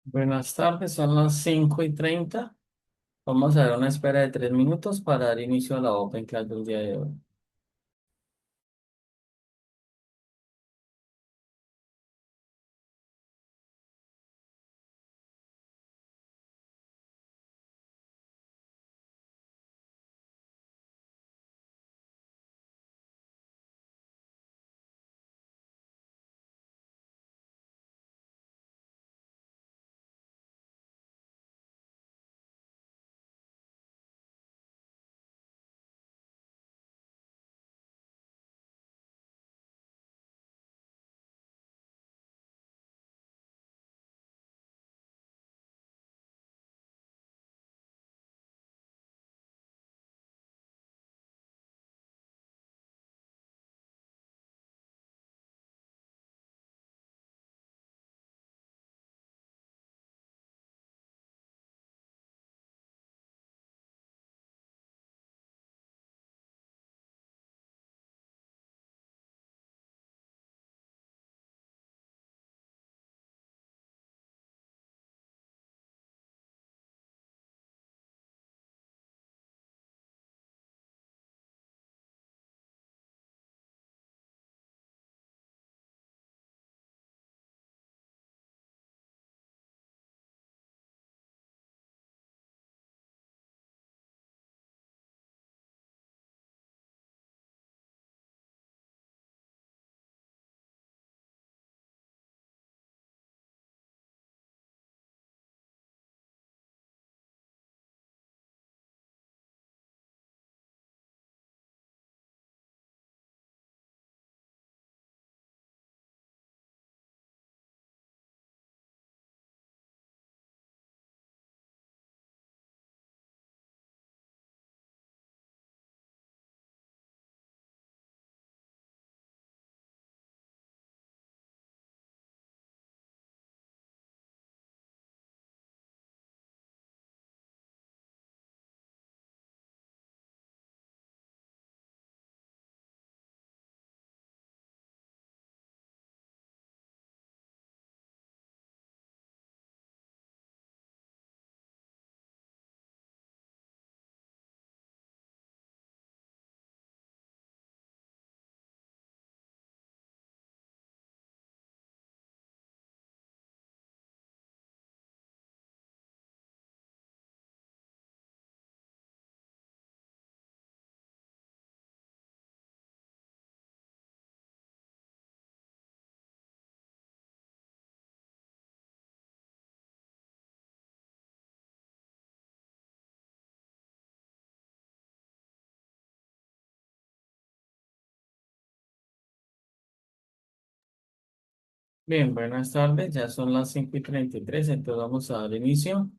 Buenas tardes, son las 5:30. Vamos a dar una espera de 3 minutos para dar inicio a la Open Class del día de hoy. Bien, buenas tardes, ya son las 5:33, entonces vamos a dar inicio.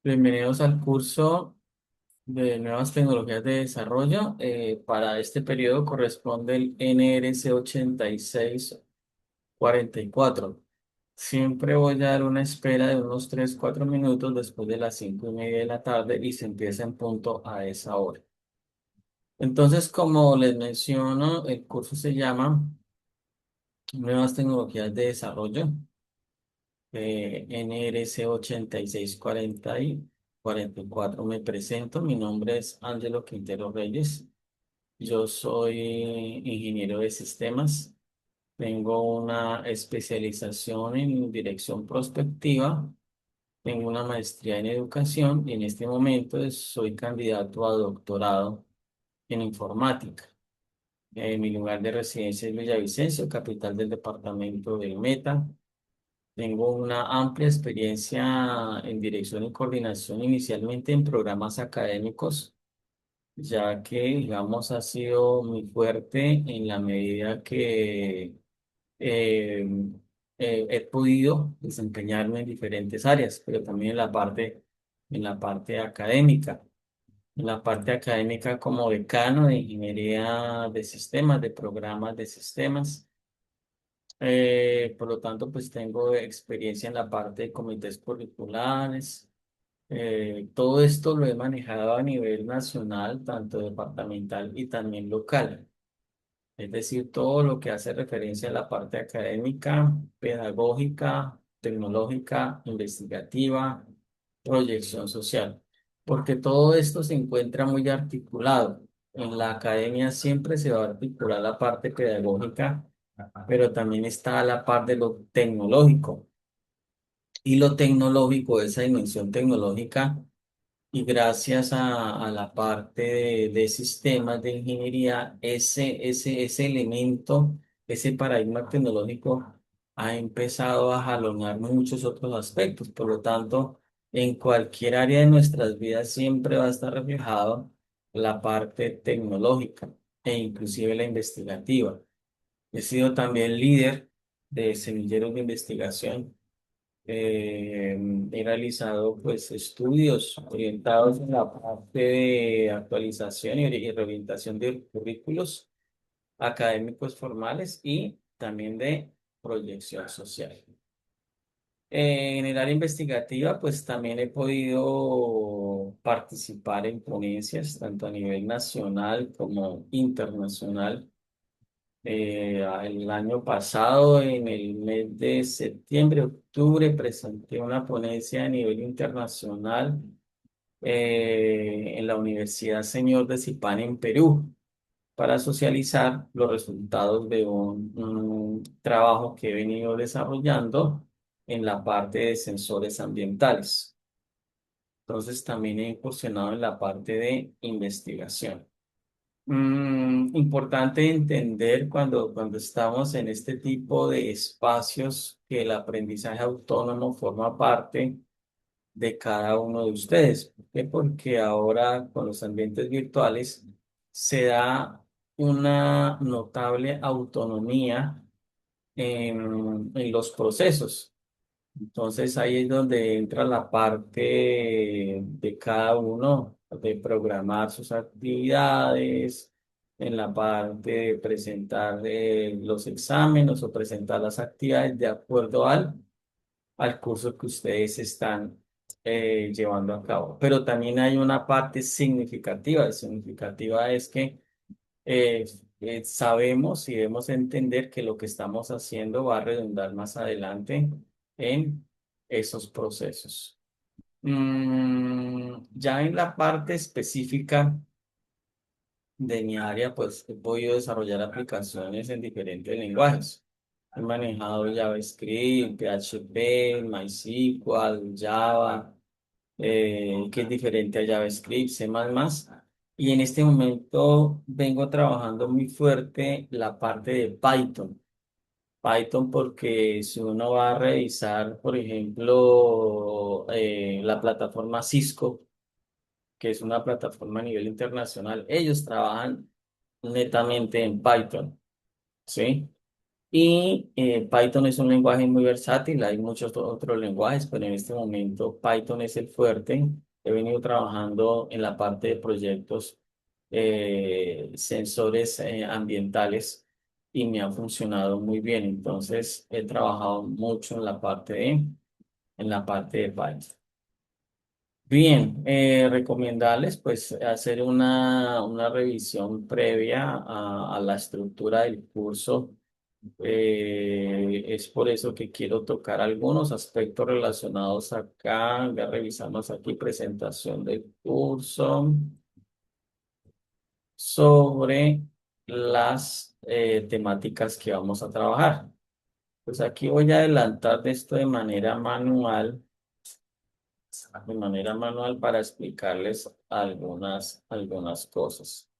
Bienvenidos al curso de Nuevas Tecnologías de Desarrollo. Para este periodo corresponde el NRC 8644. Siempre voy a dar una espera de unos 3 4 minutos después de las 5:30 de la tarde y se empieza en punto a esa hora. Entonces, como les menciono, el curso se llama Nuevas Tecnologías de Desarrollo, NRC 8644. Me presento, mi nombre es Ángelo Quintero Reyes. Yo soy ingeniero de sistemas. Tengo una especialización en dirección prospectiva. Tengo una maestría en educación y en este momento soy candidato a doctorado en informática. Mi lugar de residencia es Villavicencio, capital del departamento del Meta. Tengo una amplia experiencia en dirección y coordinación, inicialmente en programas académicos, ya que, digamos, ha sido muy fuerte en la medida que eh, he podido desempeñarme en diferentes áreas, pero también en la parte académica. En la parte académica como decano de ingeniería de sistemas, de programas de sistemas. Por lo tanto, pues tengo experiencia en la parte de comités curriculares. Todo esto lo he manejado a nivel nacional, tanto departamental y también local. Es decir, todo lo que hace referencia a la parte académica, pedagógica, tecnológica, investigativa, proyección social, porque todo esto se encuentra muy articulado. En la academia siempre se va a articular la parte pedagógica, pero también está la parte de lo tecnológico. Y lo tecnológico, esa dimensión tecnológica, y gracias a la parte de sistemas de ingeniería, ese elemento, ese paradigma tecnológico ha empezado a jalonar muchos otros aspectos. Por lo tanto, en cualquier área de nuestras vidas siempre va a estar reflejado la parte tecnológica e inclusive la investigativa. He sido también líder de semilleros de investigación. He realizado pues estudios orientados en la parte de actualización y reorientación de currículos académicos formales y también de proyección social. En el área investigativa, pues también he podido participar en ponencias, tanto a nivel nacional como internacional. El año pasado, en el mes de septiembre, octubre, presenté una ponencia a nivel internacional en la Universidad Señor de Zipán en Perú para socializar los resultados de un trabajo que he venido desarrollando en la parte de sensores ambientales. Entonces, también he incursionado en la parte de investigación. Importante entender cuando estamos en este tipo de espacios que el aprendizaje autónomo forma parte de cada uno de ustedes. ¿Por qué? Porque ahora con los ambientes virtuales se da una notable autonomía en los procesos. Entonces ahí es donde entra la parte de cada uno de programar sus actividades, en la parte de presentar los exámenes o presentar las actividades de acuerdo al curso que ustedes están llevando a cabo. Pero también hay una parte significativa. Significativa es que eh, sabemos y debemos entender que lo que estamos haciendo va a redundar más adelante en esos procesos. Ya en la parte específica de mi área, pues he podido desarrollar aplicaciones en diferentes lenguajes. He manejado JavaScript, PHP, MySQL, Java, que es diferente a JavaScript, C++. Y en este momento vengo trabajando muy fuerte la parte de Python. Python porque si uno va a revisar, por ejemplo, la plataforma Cisco, que es una plataforma a nivel internacional, ellos trabajan netamente en Python, ¿sí? Y Python es un lenguaje muy versátil, hay muchos otros lenguajes, pero en este momento Python es el fuerte. He venido trabajando en la parte de proyectos, sensores ambientales y me ha funcionado muy bien. Entonces he trabajado mucho en la parte de Python. Bien, recomendarles pues hacer una revisión previa a la estructura del curso. Es por eso que quiero tocar algunos aspectos relacionados acá. Ya revisamos aquí presentación del curso sobre las temáticas que vamos a trabajar. Pues aquí voy a adelantar de esto de manera manual para explicarles algunas cosas.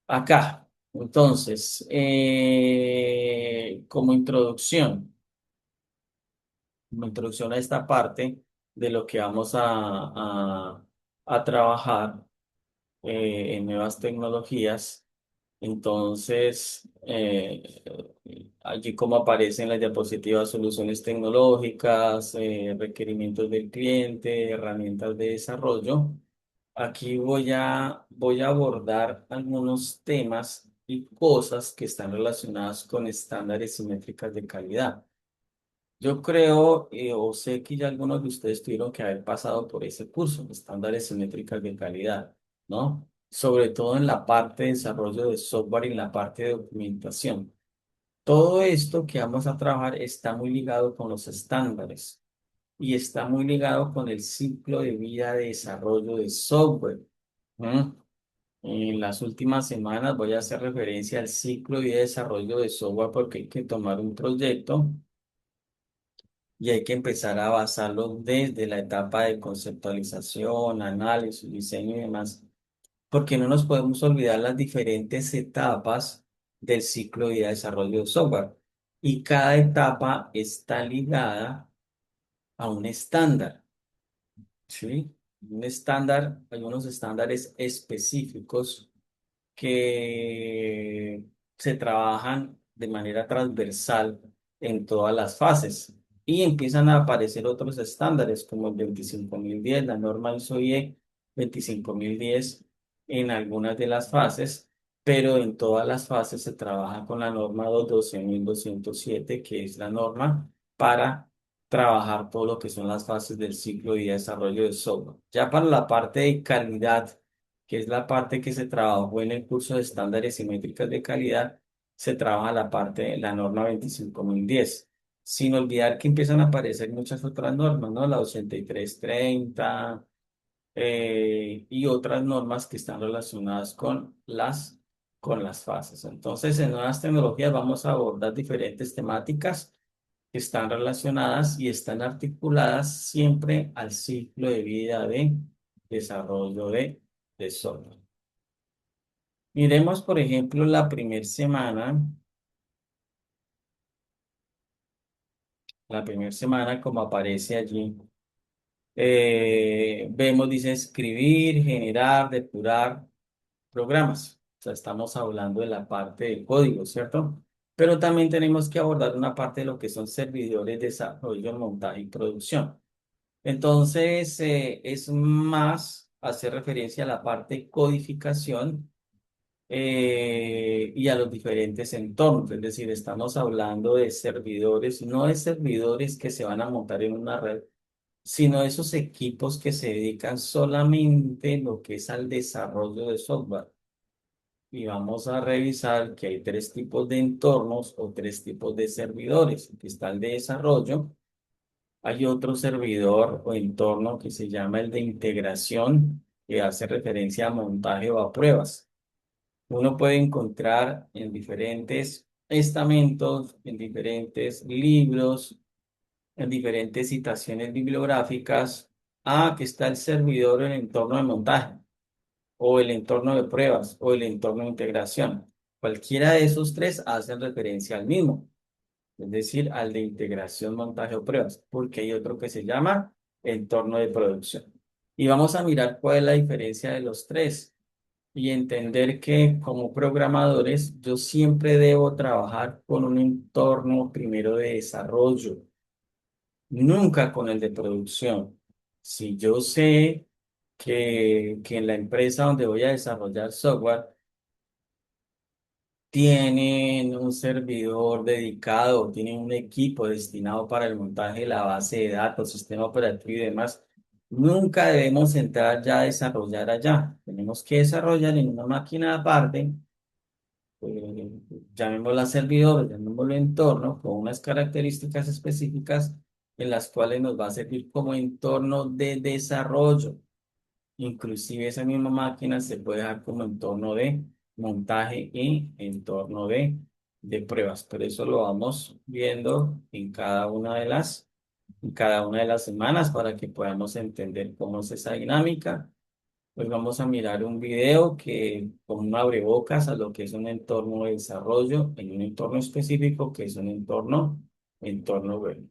Acá, entonces, como introducción a esta parte de lo que vamos a trabajar en nuevas tecnologías. Entonces, allí como aparecen las diapositivas, soluciones tecnológicas, requerimientos del cliente, herramientas de desarrollo. Aquí voy a abordar algunos temas y cosas que están relacionadas con estándares y métricas de calidad. Yo creo o sé que ya algunos de ustedes tuvieron que haber pasado por ese curso, estándares y métricas de calidad, ¿no? Sobre todo en la parte de desarrollo de software y en la parte de documentación. Todo esto que vamos a trabajar está muy ligado con los estándares y está muy ligado con el ciclo de vida de desarrollo de software. ¿Mm? En las últimas semanas voy a hacer referencia al ciclo de desarrollo de software porque hay que tomar un proyecto y hay que empezar a basarlo desde la etapa de conceptualización, análisis, diseño y demás, porque no nos podemos olvidar las diferentes etapas del ciclo de desarrollo de software. Y cada etapa está ligada a un estándar, ¿sí? Un estándar, hay unos estándares específicos que se trabajan de manera transversal en todas las fases y empiezan a aparecer otros estándares como el 25010, la norma ISO/IEC 25010 en algunas de las fases, pero en todas las fases se trabaja con la norma 12207, que es la norma para trabajar todo lo que son las fases del ciclo y desarrollo de software. Ya para la parte de calidad, que es la parte que se trabajó en el curso de estándares y métricas de calidad, se trabaja la parte, la norma 25010. Sin olvidar que empiezan a aparecer muchas otras normas, ¿no? La 8330 y otras normas que están relacionadas con las fases. Entonces, en nuevas tecnologías vamos a abordar diferentes temáticas que están relacionadas y están articuladas siempre al ciclo de vida de desarrollo de software. Miremos, por ejemplo, la primera semana como aparece allí. Vemos, dice escribir, generar, depurar programas. O sea, estamos hablando de la parte de código, ¿cierto? Pero también tenemos que abordar una parte de lo que son servidores de desarrollo, montaje y producción. Entonces, es más hacer referencia a la parte codificación y a los diferentes entornos. Es decir, estamos hablando de servidores, no de servidores que se van a montar en una red, sino de esos equipos que se dedican solamente lo que es al desarrollo de software. Y vamos a revisar que hay tres tipos de entornos o tres tipos de servidores. Que está el de desarrollo. Hay otro servidor o entorno que se llama el de integración, que hace referencia a montaje o a pruebas. Uno puede encontrar en diferentes estamentos, en diferentes libros, en diferentes citaciones bibliográficas, que está el servidor en el entorno de montaje, o el entorno de pruebas, o el entorno de integración. Cualquiera de esos tres hacen referencia al mismo, es decir, al de integración, montaje o pruebas, porque hay otro que se llama entorno de producción. Y vamos a mirar cuál es la diferencia de los tres y entender que como programadores yo siempre debo trabajar con un entorno primero de desarrollo, nunca con el de producción. Si yo sé que en la empresa donde voy a desarrollar software tienen un servidor dedicado, tienen un equipo destinado para el montaje de la base de datos, sistema operativo y demás, nunca debemos entrar ya a desarrollar allá. Tenemos que desarrollar en una máquina aparte, eh, llamémosla servidor, llamémoslo entorno, con unas características específicas en las cuales nos va a servir como entorno de desarrollo. Inclusive esa misma máquina se puede dejar como entorno de montaje y entorno de pruebas, pero eso lo vamos viendo en cada una de las semanas para que podamos entender cómo es esa dinámica. Pues vamos a mirar un video que con un abrebocas a lo que es un entorno de desarrollo en un entorno específico que es un entorno web.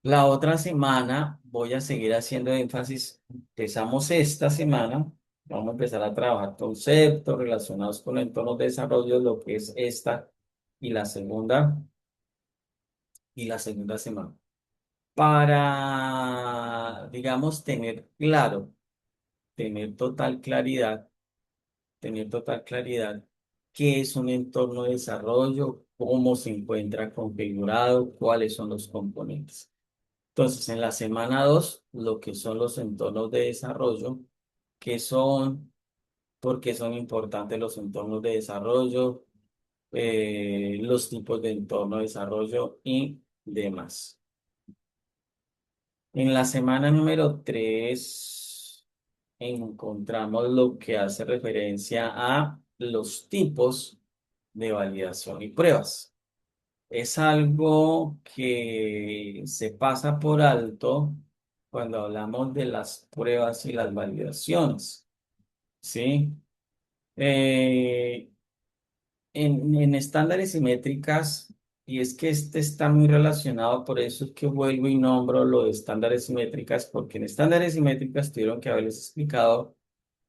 La otra semana voy a seguir haciendo énfasis. Empezamos esta semana. Vamos a empezar a trabajar conceptos relacionados con entornos de desarrollo, lo que es esta y la segunda semana. Para, digamos, tener total claridad qué es un entorno de desarrollo, cómo se encuentra configurado, cuáles son los componentes. Entonces, en la semana 2 lo que son los entornos de desarrollo, que son, porque son importantes los entornos de desarrollo, los tipos de entorno de desarrollo y demás. En la semana número 3 encontramos lo que hace referencia a los tipos de validación y pruebas. Es algo que se pasa por alto cuando hablamos de las pruebas y las validaciones, ¿sí? Eh, en estándares y métricas, y es que este está muy relacionado, por eso es que vuelvo y nombro lo de estándares y métricas, porque en estándares y métricas tuvieron que haberles explicado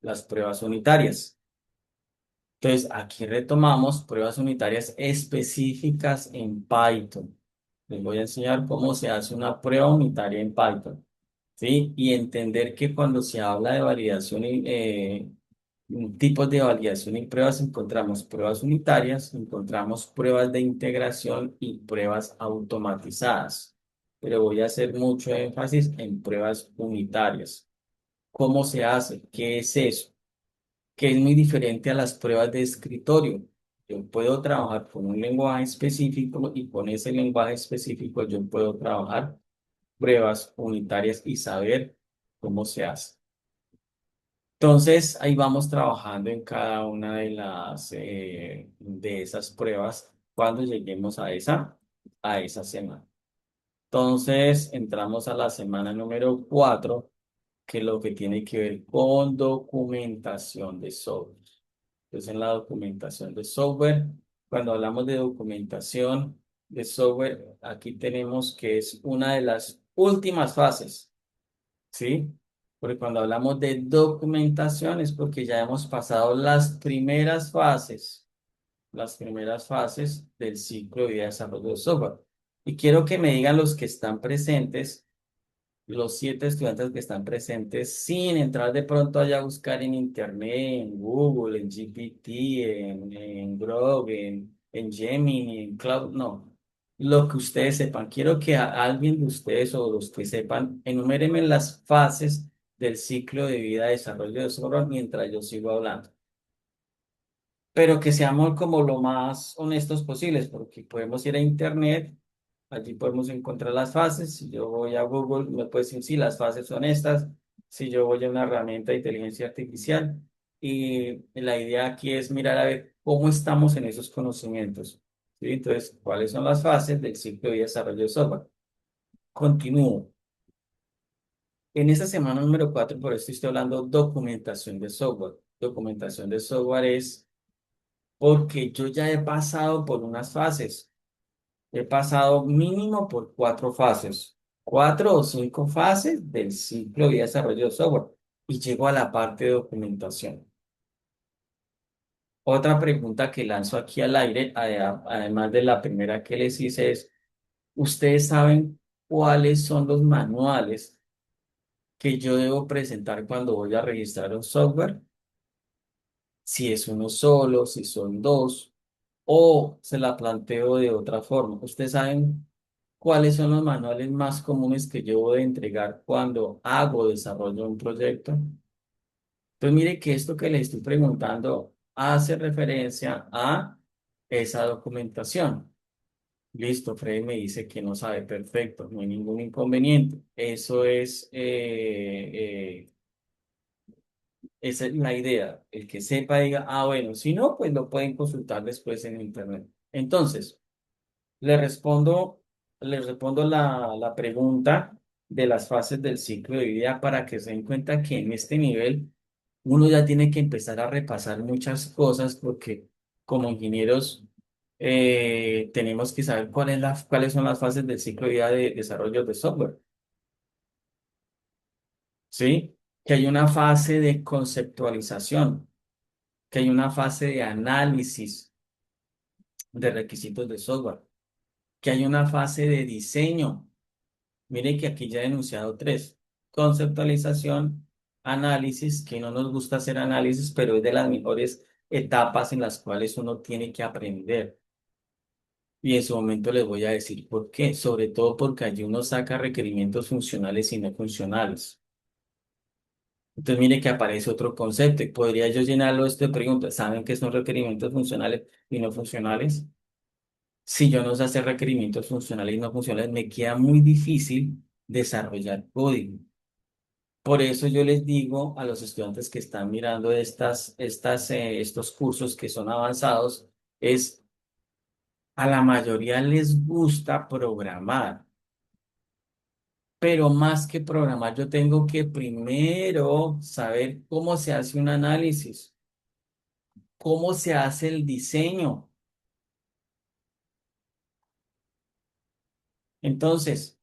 las pruebas unitarias. Entonces, aquí retomamos pruebas unitarias específicas en Python. Les voy a enseñar cómo se hace una prueba unitaria en Python, ¿sí? Y entender que cuando se habla de validación y tipos de validación y pruebas, encontramos pruebas unitarias, encontramos pruebas de integración y pruebas automatizadas. Pero voy a hacer mucho énfasis en pruebas unitarias. ¿Cómo se hace? ¿Qué es eso? Que es muy diferente a las pruebas de escritorio. Yo puedo trabajar con un lenguaje específico y con ese lenguaje específico yo puedo trabajar pruebas unitarias y saber cómo se hace. Entonces, ahí vamos trabajando en cada una de esas pruebas cuando lleguemos a esa semana. Entonces, entramos a la semana número 4, que es lo que tiene que ver con documentación de software. Entonces, en la documentación de software, cuando hablamos de documentación de software, aquí tenemos que es una de las últimas fases, ¿sí? Porque cuando hablamos de documentación es porque ya hemos pasado las primeras fases del ciclo de vida de desarrollo de software. Y quiero que me digan los que están presentes, los 7 estudiantes que están presentes, sin entrar de pronto allá a buscar en Internet, en Google, en GPT, en Grok, en Gemini, en Cloud, no. Lo que ustedes sepan. Quiero que alguien de ustedes o los que sepan, enumérenme las fases del ciclo de vida de desarrollo de software mientras yo sigo hablando, pero que seamos como lo más honestos posibles, porque podemos ir a Internet, allí podemos encontrar las fases. Si yo voy a Google, me puede decir si las fases son estas. Si yo voy a una herramienta de inteligencia artificial, y la idea aquí es mirar a ver cómo estamos en esos conocimientos. ¿Sí? Entonces, ¿cuáles son las fases del ciclo de desarrollo de software? Continúo. En esta semana número 4, por esto estoy hablando documentación de software. Documentación de software es porque yo ya he pasado por unas fases. He pasado mínimo por 4 fases, 4 o 5 fases del ciclo de desarrollo de software y llego a la parte de documentación. Otra pregunta que lanzo aquí al aire, además de la primera que les hice, es, ¿ustedes saben cuáles son los manuales que yo debo presentar cuando voy a registrar un software? Si es uno solo, si son dos, o se la planteo de otra forma. ¿Ustedes saben cuáles son los manuales más comunes que yo voy a entregar cuando hago desarrollo de un proyecto? Entonces, mire que esto que le estoy preguntando hace referencia a esa documentación. Listo, Freddy me dice que no sabe, perfecto, no hay ningún inconveniente. Esa es la idea. El que sepa diga, ah, bueno, si no, pues lo pueden consultar después en internet. Entonces, le respondo, le respondo la pregunta de las fases del ciclo de vida para que se den cuenta que en este nivel uno ya tiene que empezar a repasar muchas cosas porque como ingenieros tenemos que saber cuáles son las fases del ciclo de vida de desarrollo de software, ¿sí? Que hay una fase de conceptualización, que hay una fase de análisis de requisitos de software, que hay una fase de diseño. Mire que aquí ya he enunciado 3. Conceptualización, análisis, que no nos gusta hacer análisis, pero es de las mejores etapas en las cuales uno tiene que aprender. Y en su momento les voy a decir por qué. Sobre todo porque allí uno saca requerimientos funcionales y no funcionales. Entonces mire que aparece otro concepto y podría yo llenarlo esto de preguntas. ¿Saben qué son requerimientos funcionales y no funcionales? Si yo no sé hacer requerimientos funcionales y no funcionales, me queda muy difícil desarrollar código. Por eso yo les digo a los estudiantes que están mirando estos cursos que son avanzados, es a la mayoría les gusta programar, pero más que programar, yo tengo que primero saber cómo se hace un análisis, cómo se hace el diseño. Entonces,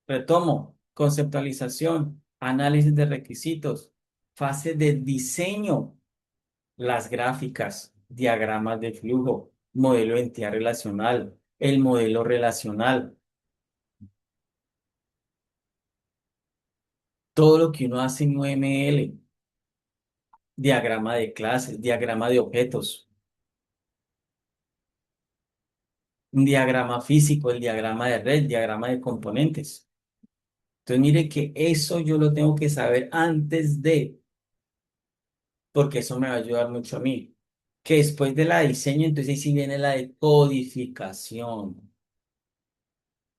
retomo, conceptualización, análisis de requisitos, fase de diseño, las gráficas, diagramas de flujo, modelo de entidad relacional, el modelo relacional, todo lo que uno hace en UML, diagrama de clases, diagrama de objetos, un diagrama físico, el diagrama de red, diagrama de componentes. Entonces, mire que eso yo lo tengo que saber antes de, porque eso me va a ayudar mucho a mí. Que después de la diseño, entonces ahí sí viene la de codificación.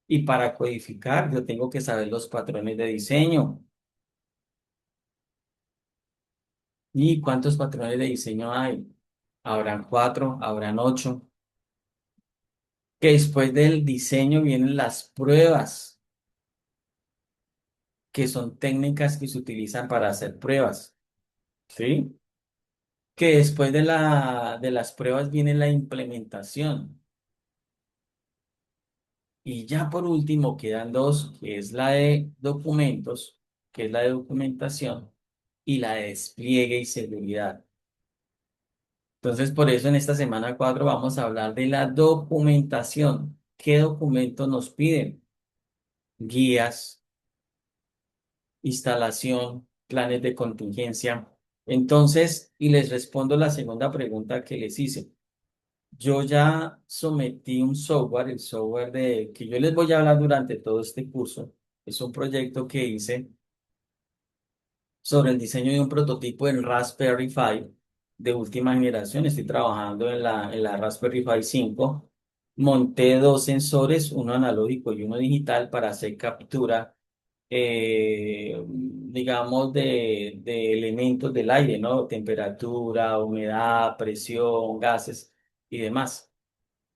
Y para codificar, yo tengo que saber los patrones de diseño. ¿Y cuántos patrones de diseño hay? Habrán cuatro, habrán ocho. Que después del diseño vienen las pruebas, que son técnicas que se utilizan para hacer pruebas. ¿Sí? Que después de las pruebas viene la implementación. Y ya por último quedan dos, que es la de documentos, que es la de documentación, y la de despliegue y seguridad. Entonces, por eso en esta semana 4 vamos a hablar de la documentación. ¿Qué documentos nos piden? Guías, instalación, planes de contingencia. Entonces, y les respondo la segunda pregunta que les hice. Yo ya sometí un software, el software de que yo les voy a hablar durante todo este curso. Es un proyecto que hice sobre el diseño de un prototipo en Raspberry Pi de última generación. Estoy trabajando en la Raspberry Pi 5. Monté dos sensores, uno analógico y uno digital, para hacer captura, digamos, de elementos del aire, ¿no? Temperatura, humedad, presión, gases y demás.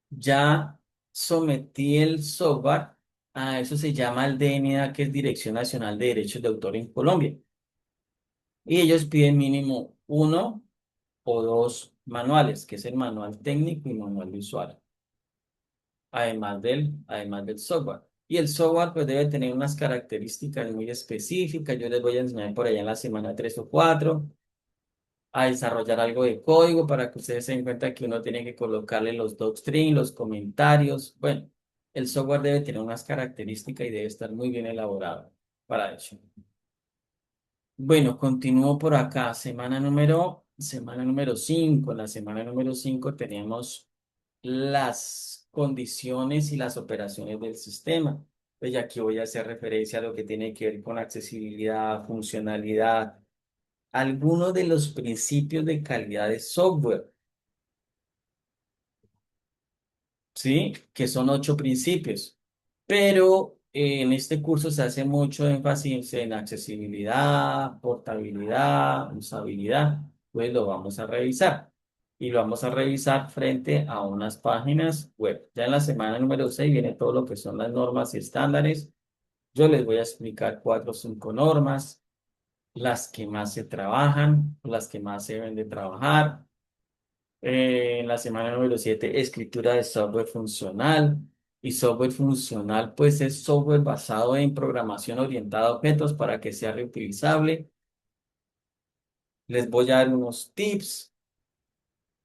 Ya sometí el software a eso, se llama el DNA, que es Dirección Nacional de Derechos de Autor en Colombia. Y ellos piden mínimo uno o dos manuales, que es el manual técnico y manual de usuario, además del software. Y el software pues debe tener unas características muy específicas. Yo les voy a enseñar por allá en la semana 3 o 4 a desarrollar algo de código para que ustedes se den cuenta que uno tiene que colocarle los docstring, los comentarios. Bueno, el software debe tener unas características y debe estar muy bien elaborado para eso. Bueno, continúo por acá. Semana número 5. En la semana número 5 tenemos las condiciones y las operaciones del sistema. Pues ya aquí voy a hacer referencia a lo que tiene que ver con accesibilidad, funcionalidad, algunos de los principios de calidad de software, ¿sí? Que son 8 principios. Pero en este curso se hace mucho énfasis en accesibilidad, portabilidad, usabilidad. Pues lo vamos a revisar. Y lo vamos a revisar frente a unas páginas web. Ya en la semana número 6 viene todo lo que son las normas y estándares. Yo les voy a explicar 4 o 5 normas, las que más se trabajan, las que más se deben de trabajar. En la semana número 7, escritura de software funcional. Y software funcional, pues es software basado en programación orientada a objetos para que sea reutilizable. Les voy a dar unos tips.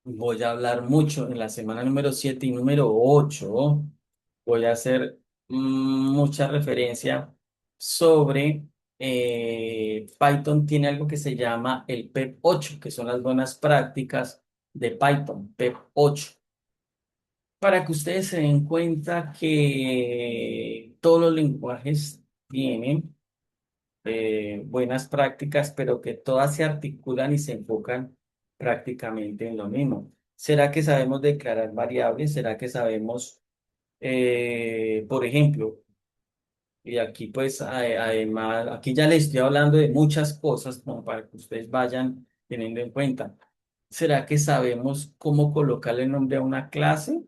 Voy a hablar mucho en la semana número 7 y número 8. Voy a hacer mucha referencia sobre Python. Tiene algo que se llama el PEP 8, que son las buenas prácticas de Python, PEP 8, para que ustedes se den cuenta que todos los lenguajes tienen buenas prácticas, pero que todas se articulan y se enfocan prácticamente en lo mismo. ¿Será que sabemos declarar variables? ¿Será que sabemos, por ejemplo, y aquí pues además, aquí ya les estoy hablando de muchas cosas como para que ustedes vayan teniendo en cuenta. ¿Será que sabemos cómo colocarle nombre a una clase?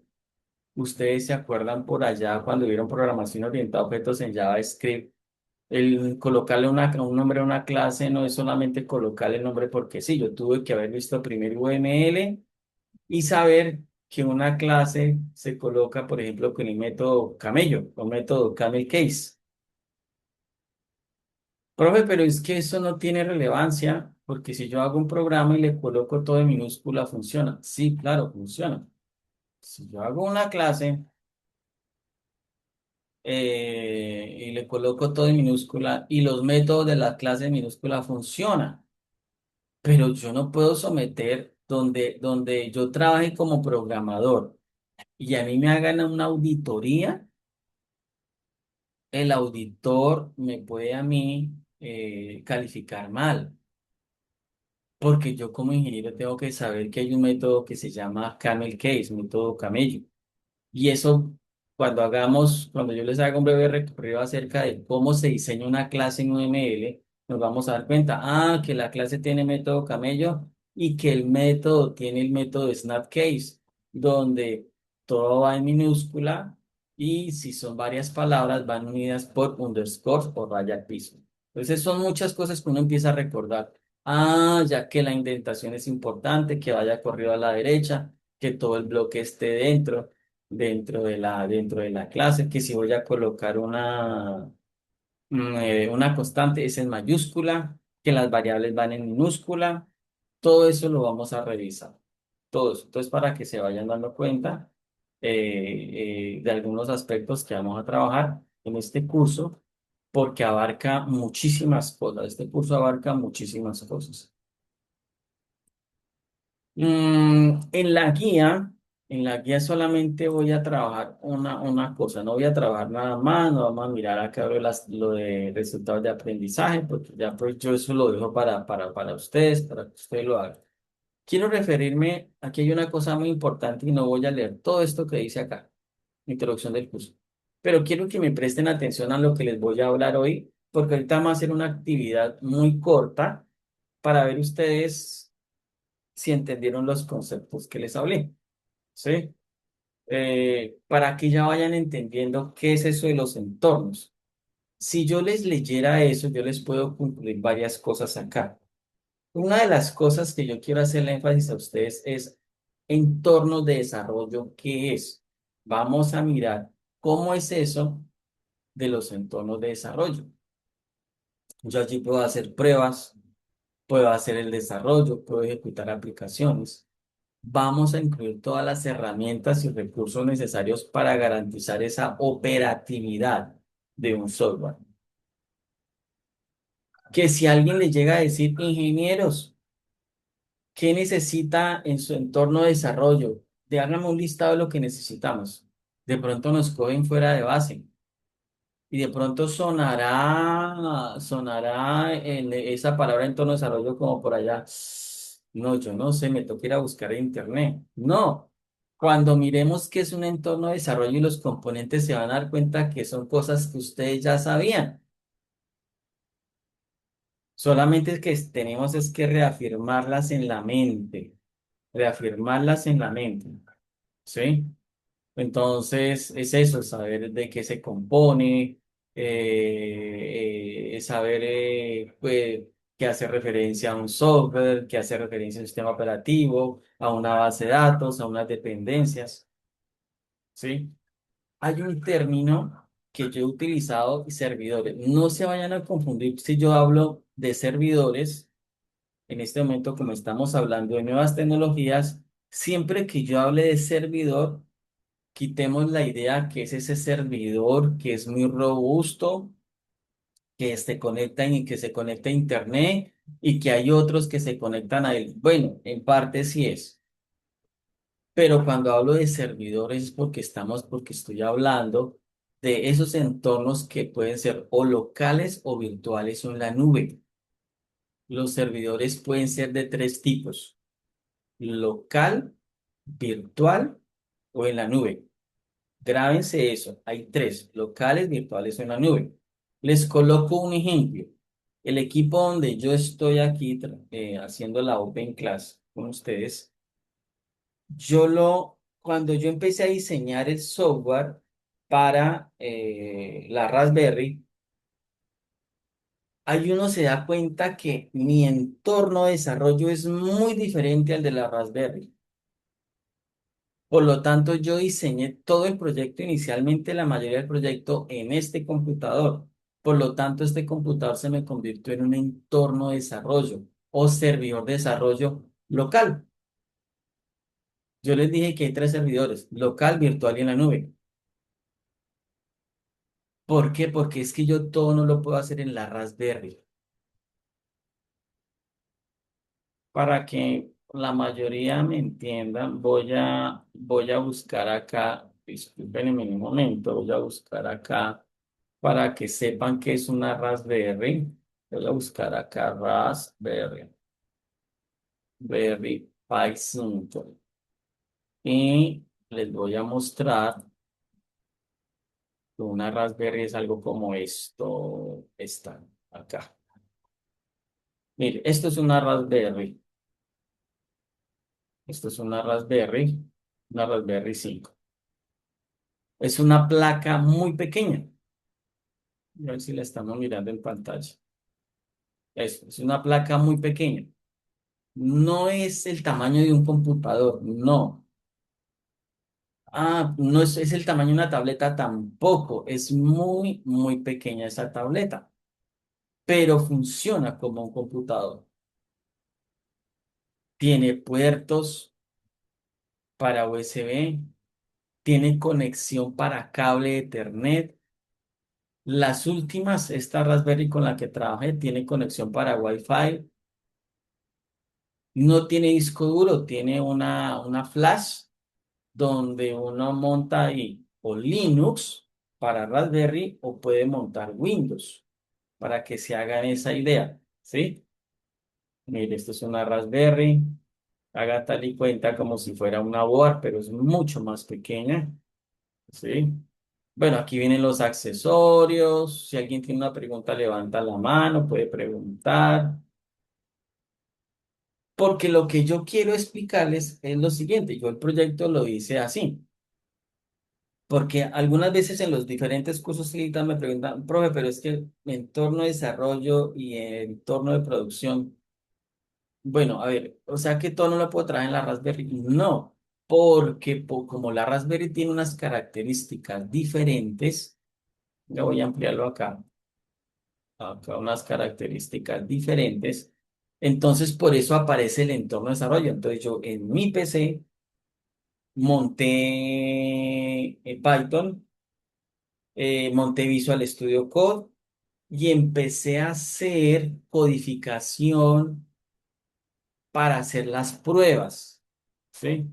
Ustedes se acuerdan por allá cuando vieron programación orientada a objetos en JavaScript, el colocarle un nombre a una clase no es solamente colocarle el nombre porque sí, yo tuve que haber visto primero UML y saber que una clase se coloca, por ejemplo, con el método camello o método camel case. Profe, pero es que eso no tiene relevancia porque si yo hago un programa y le coloco todo en minúscula, funciona. Sí, claro, funciona. Si yo hago una clase y le coloco todo en minúscula y los métodos de la clase en minúscula funcionan, pero yo no puedo someter donde yo trabaje como programador y a mí me hagan una auditoría, el auditor me puede a mí calificar mal. Porque yo como ingeniero tengo que saber que hay un método que se llama Camel Case, método camello. Y eso, cuando yo les haga un breve recorrido acerca de cómo se diseña una clase en UML, nos vamos a dar cuenta, que la clase tiene método camello y que el método tiene el método Snapcase, donde todo va en minúscula y si son varias palabras van unidas por underscores o raya al piso. Entonces son muchas cosas que uno empieza a recordar. Ya que la indentación es importante, que vaya corrido a la derecha, que todo el bloque esté dentro de la clase, que si voy a colocar una constante es en mayúscula, que las variables van en minúscula, todo eso lo vamos a revisar. Todo eso. Entonces, para que se vayan dando cuenta de algunos aspectos que vamos a trabajar en este curso, porque abarca muchísimas cosas. Este curso abarca muchísimas cosas. En la guía solamente voy a trabajar una cosa, no voy a trabajar nada más, no vamos a mirar acá lo de resultados de aprendizaje, porque ya pues yo eso lo dejo para ustedes, para que ustedes lo hagan. Quiero referirme, aquí hay una cosa muy importante y no voy a leer todo esto que dice acá, introducción del curso, pero quiero que me presten atención a lo que les voy a hablar hoy, porque ahorita vamos a hacer una actividad muy corta para ver ustedes si entendieron los conceptos que les hablé, ¿sí? Para que ya vayan entendiendo qué es eso de los entornos. Si yo les leyera eso, yo les puedo concluir varias cosas acá. Una de las cosas que yo quiero hacerle énfasis a ustedes es entornos de desarrollo, ¿qué es? Vamos a mirar cómo es eso de los entornos de desarrollo. Yo allí puedo hacer pruebas, puedo hacer el desarrollo, puedo ejecutar aplicaciones. Vamos a incluir todas las herramientas y recursos necesarios para garantizar esa operatividad de un software. Que si alguien le llega a decir, ingenieros, ¿qué necesita en su entorno de desarrollo? De hágame un listado de lo que necesitamos. De pronto nos cogen fuera de base. Y de pronto sonará esa palabra entorno de desarrollo como por allá. No, yo no sé, me toca ir a buscar en internet. No, cuando miremos qué es un entorno de desarrollo y los componentes se van a dar cuenta que son cosas que ustedes ya sabían. Solamente es que tenemos es que reafirmarlas en la mente, reafirmarlas en la mente, ¿sí? Entonces, es eso, saber de qué se compone, saber pues, que hace referencia a un software, que hace referencia a un sistema operativo, a una base de datos, a unas dependencias, ¿sí? Hay un término que yo he utilizado, servidores. No se vayan a confundir si yo hablo de servidores, en este momento, como estamos hablando de nuevas tecnologías, siempre que yo hable de servidor, quitemos la idea que es ese servidor que es muy robusto, que se conecta a internet y que hay otros que se conectan a él. Bueno, en parte sí es, pero cuando hablo de servidores es porque estoy hablando. de esos entornos que pueden ser o locales o virtuales o en la nube. Los servidores pueden ser de tres tipos: local, virtual o en la nube. Grábense eso. Hay tres: locales, virtuales o en la nube. Les coloco un ejemplo. El equipo donde yo estoy aquí haciendo la Open Class con ustedes, cuando yo empecé a diseñar el software para la Raspberry, ahí uno se da cuenta que mi entorno de desarrollo es muy diferente al de la Raspberry. Por lo tanto, yo diseñé todo el proyecto inicialmente, la mayoría del proyecto en este computador. Por lo tanto, este computador se me convirtió en un entorno de desarrollo o servidor de desarrollo local. Yo les dije que hay tres servidores: local, virtual y en la nube. ¿Por qué? Porque es que yo todo no lo puedo hacer en la Raspberry. Para que la mayoría me entiendan, voy a buscar acá, disculpen un momento, voy a buscar acá para que sepan que es una Raspberry. Voy a buscar acá Raspberry, Berry Pi 5 y les voy a mostrar que una Raspberry es algo como esto, está acá. Mire, esto es una Raspberry. Esto es una Raspberry 5. Es una placa muy pequeña. A ver si la estamos mirando en pantalla. Es una placa muy pequeña. No es el tamaño de un computador, no. No es el tamaño de una tableta tampoco. Es muy, muy pequeña esa tableta, pero funciona como un computador. Tiene puertos para USB, tiene conexión para cable Ethernet. Las últimas, esta Raspberry con la que trabajé, tiene conexión para Wi-Fi. No tiene disco duro, tiene una flash donde uno monta ahí o Linux para Raspberry o puede montar Windows para que se hagan esa idea, ¿sí? Mire, esto es una Raspberry. Haga tal y cuenta como si fuera una board, pero es mucho más pequeña, ¿sí? Bueno, aquí vienen los accesorios. Si alguien tiene una pregunta, levanta la mano, puede preguntar. Porque lo que yo quiero explicarles es lo siguiente. Yo el proyecto lo hice así. Porque algunas veces en los diferentes cursos Lita me preguntan, profe, pero es que mi entorno de desarrollo y el entorno de producción, bueno, a ver, o sea que todo no lo puedo traer en la Raspberry. No, porque como la Raspberry tiene unas características diferentes, ya voy a ampliarlo acá unas características diferentes, entonces por eso aparece el entorno de desarrollo. Entonces yo en mi PC monté Python, monté Visual Studio Code y empecé a hacer codificación para hacer las pruebas. ¿Sí?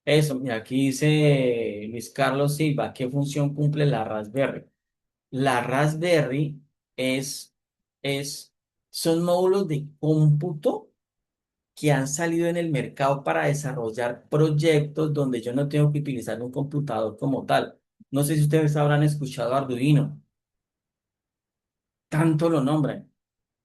Eso, mira, aquí dice Luis Carlos Silva, ¿qué función cumple la Raspberry? La Raspberry es, es, son módulos de cómputo que han salido en el mercado para desarrollar proyectos donde yo no tengo que utilizar un computador como tal. No sé si ustedes habrán escuchado Arduino, tanto lo nombran.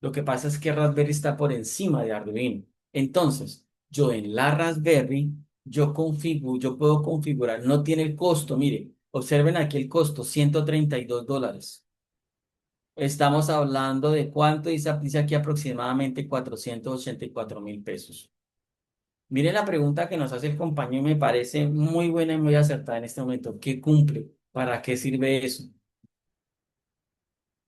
Lo que pasa es que Raspberry está por encima de Arduino. Entonces, yo en la Raspberry, yo puedo configurar, no tiene el costo, mire, observen aquí el costo, $132. Estamos hablando de cuánto dice aquí aproximadamente 484.000 pesos. Mire la pregunta que nos hace el compañero, me parece muy buena y muy acertada en este momento. ¿Qué cumple? ¿Para qué sirve eso?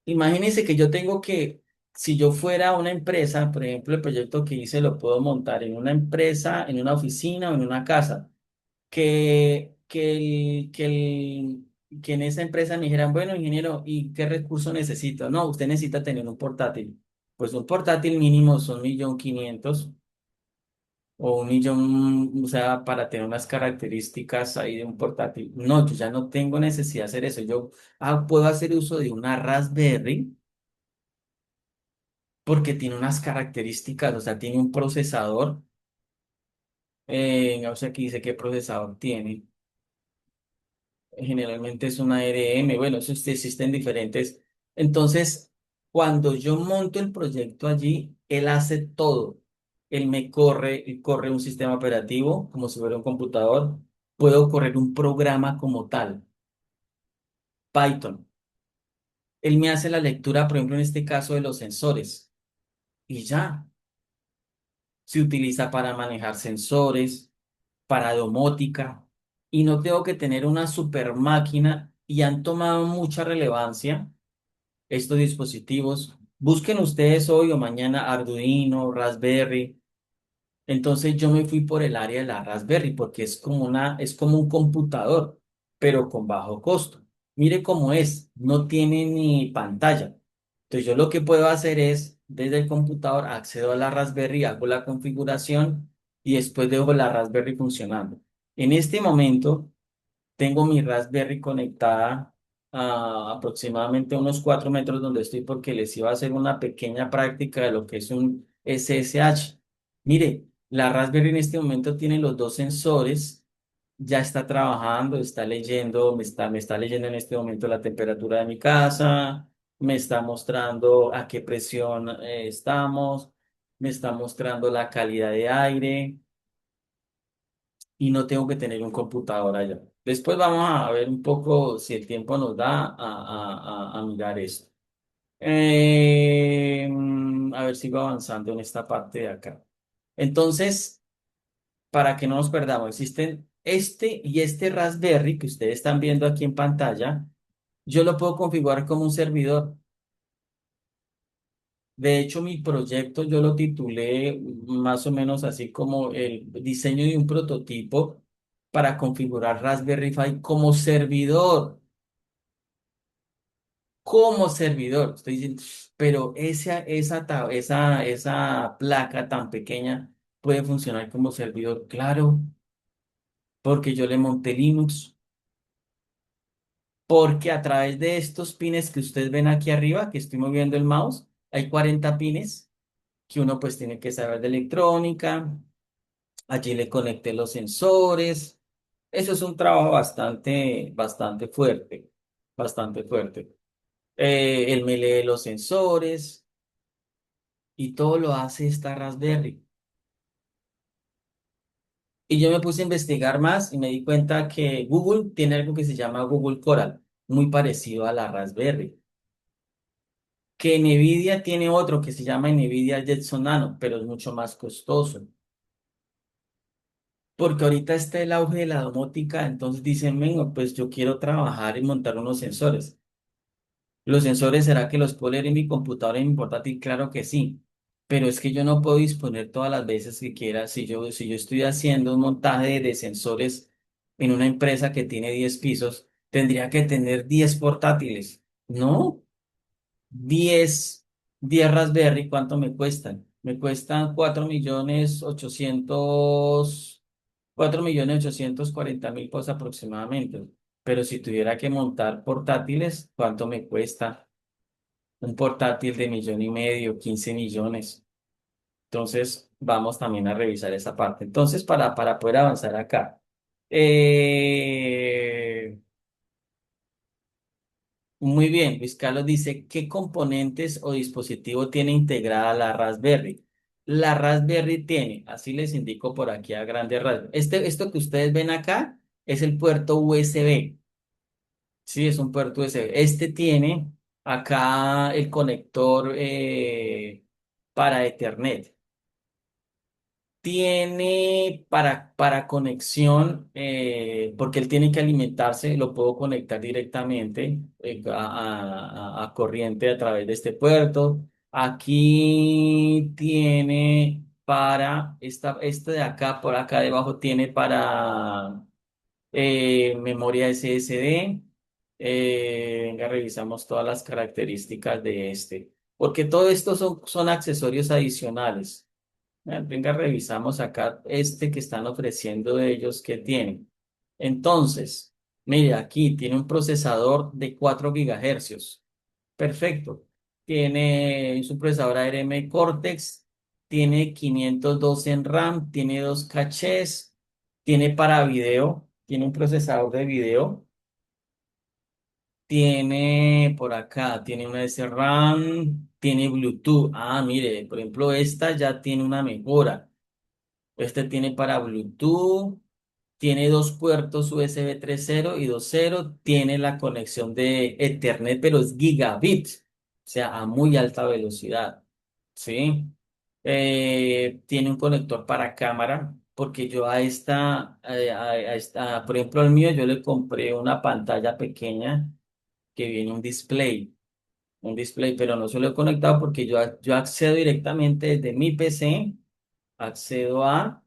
Imagínense que yo tengo que, si yo fuera una empresa, por ejemplo, el proyecto que hice lo puedo montar en una empresa, en una oficina o en una casa, que en esa empresa me dijeran, bueno, ingeniero, ¿y qué recurso necesito? No, usted necesita tener un portátil. Pues un portátil mínimo son 1.500.000. o 1 millón, o sea, para tener unas características ahí de un portátil. No, yo ya no tengo necesidad de hacer eso. Yo puedo hacer uso de una Raspberry porque tiene unas características, o sea, tiene un procesador. O sea, aquí dice qué procesador tiene. Generalmente es una ARM, bueno, eso existen diferentes. Entonces, cuando yo monto el proyecto allí, él hace todo. Él me corre un sistema operativo como si fuera un computador. Puedo correr un programa como tal, Python. Él me hace la lectura, por ejemplo, en este caso de los sensores. Y ya, se utiliza para manejar sensores, para domótica. Y no tengo que tener una super máquina y han tomado mucha relevancia estos dispositivos. Busquen ustedes hoy o mañana Arduino, Raspberry. Entonces yo me fui por el área de la Raspberry porque es como un computador, pero con bajo costo. Mire cómo es, no tiene ni pantalla. Entonces yo lo que puedo hacer es, desde el computador, accedo a la Raspberry, hago la configuración y después dejo la Raspberry funcionando. En este momento tengo mi Raspberry conectada a aproximadamente unos 4 metros donde estoy porque les iba a hacer una pequeña práctica de lo que es un SSH. Mire, la Raspberry en este momento tiene los dos sensores, ya está trabajando, está leyendo, me está leyendo en este momento la temperatura de mi casa, me está mostrando a qué presión estamos, me está mostrando la calidad de aire y no tengo que tener un computador allá. Después vamos a ver un poco si el tiempo nos da a mirar esto. A ver, sigo avanzando en esta parte de acá. Entonces, para que no nos perdamos, existen este y este Raspberry que ustedes están viendo aquí en pantalla. Yo lo puedo configurar como un servidor. De hecho, mi proyecto yo lo titulé más o menos así como el diseño de un prototipo para configurar Raspberry Pi como servidor. Estoy diciendo, pero esa placa tan pequeña puede funcionar como servidor, claro, porque yo le monté Linux, porque a través de estos pines que ustedes ven aquí arriba, que estoy moviendo el mouse, hay 40 pines que uno pues tiene que saber de electrónica. Allí le conecté los sensores. Eso es un trabajo bastante fuerte, bastante fuerte. Él me lee los sensores y todo lo hace esta Raspberry. Y yo me puse a investigar más y me di cuenta que Google tiene algo que se llama Google Coral, muy parecido a la Raspberry. Que Nvidia tiene otro que se llama Nvidia Jetson Nano, pero es mucho más costoso. Porque ahorita está el auge de la domótica, entonces dicen, venga, pues yo quiero trabajar y montar unos sensores. ¿Los sensores será que los puedo leer en mi computadora, en mi portátil? Claro que sí, pero es que yo no puedo disponer todas las veces que quiera. Si yo estoy haciendo un montaje de sensores en una empresa que tiene 10 pisos, tendría que tener 10 portátiles. ¿No? 10 Raspberry, ¿cuánto me cuestan? Me cuestan 4.840.000 pesos aproximadamente. Pero si tuviera que montar portátiles, ¿cuánto me cuesta? Un portátil de 1,500,000, 15 millones. Entonces, vamos también a revisar esa parte. Entonces, para poder avanzar acá. Eh, Muy bien, Luis Carlos dice, ¿qué componentes o dispositivo tiene integrada la Raspberry? La Raspberry tiene, así les indico por aquí a grandes rasgos. Esto que ustedes ven acá es el puerto USB. Sí, es un puerto USB. Este tiene acá el conector para Ethernet. Tiene para conexión, porque él tiene que alimentarse, lo puedo conectar directamente a corriente a través de este puerto. Aquí tiene este de acá, por acá debajo tiene para memoria SSD. Venga, revisamos todas las características de este, porque todo esto son accesorios adicionales. Venga, revisamos acá este que están ofreciendo ellos que tienen. Entonces, mire, aquí tiene un procesador de 4 gigahercios. Perfecto. Tiene su procesador ARM Cortex, tiene 512 en RAM, tiene dos cachés, tiene para video, tiene un procesador de video, tiene por acá, tiene una SRAM, tiene Bluetooth. Ah, mire, por ejemplo, esta ya tiene una mejora. Este tiene para Bluetooth, tiene dos puertos USB 3.0 y 2.0, tiene la conexión de Ethernet, pero es gigabit, o sea, a muy alta velocidad, ¿sí? Tiene un conector para cámara, porque yo a esta, por ejemplo, al mío yo le compré una pantalla pequeña que viene un display, pero no se lo he conectado porque yo accedo directamente desde mi PC, accedo a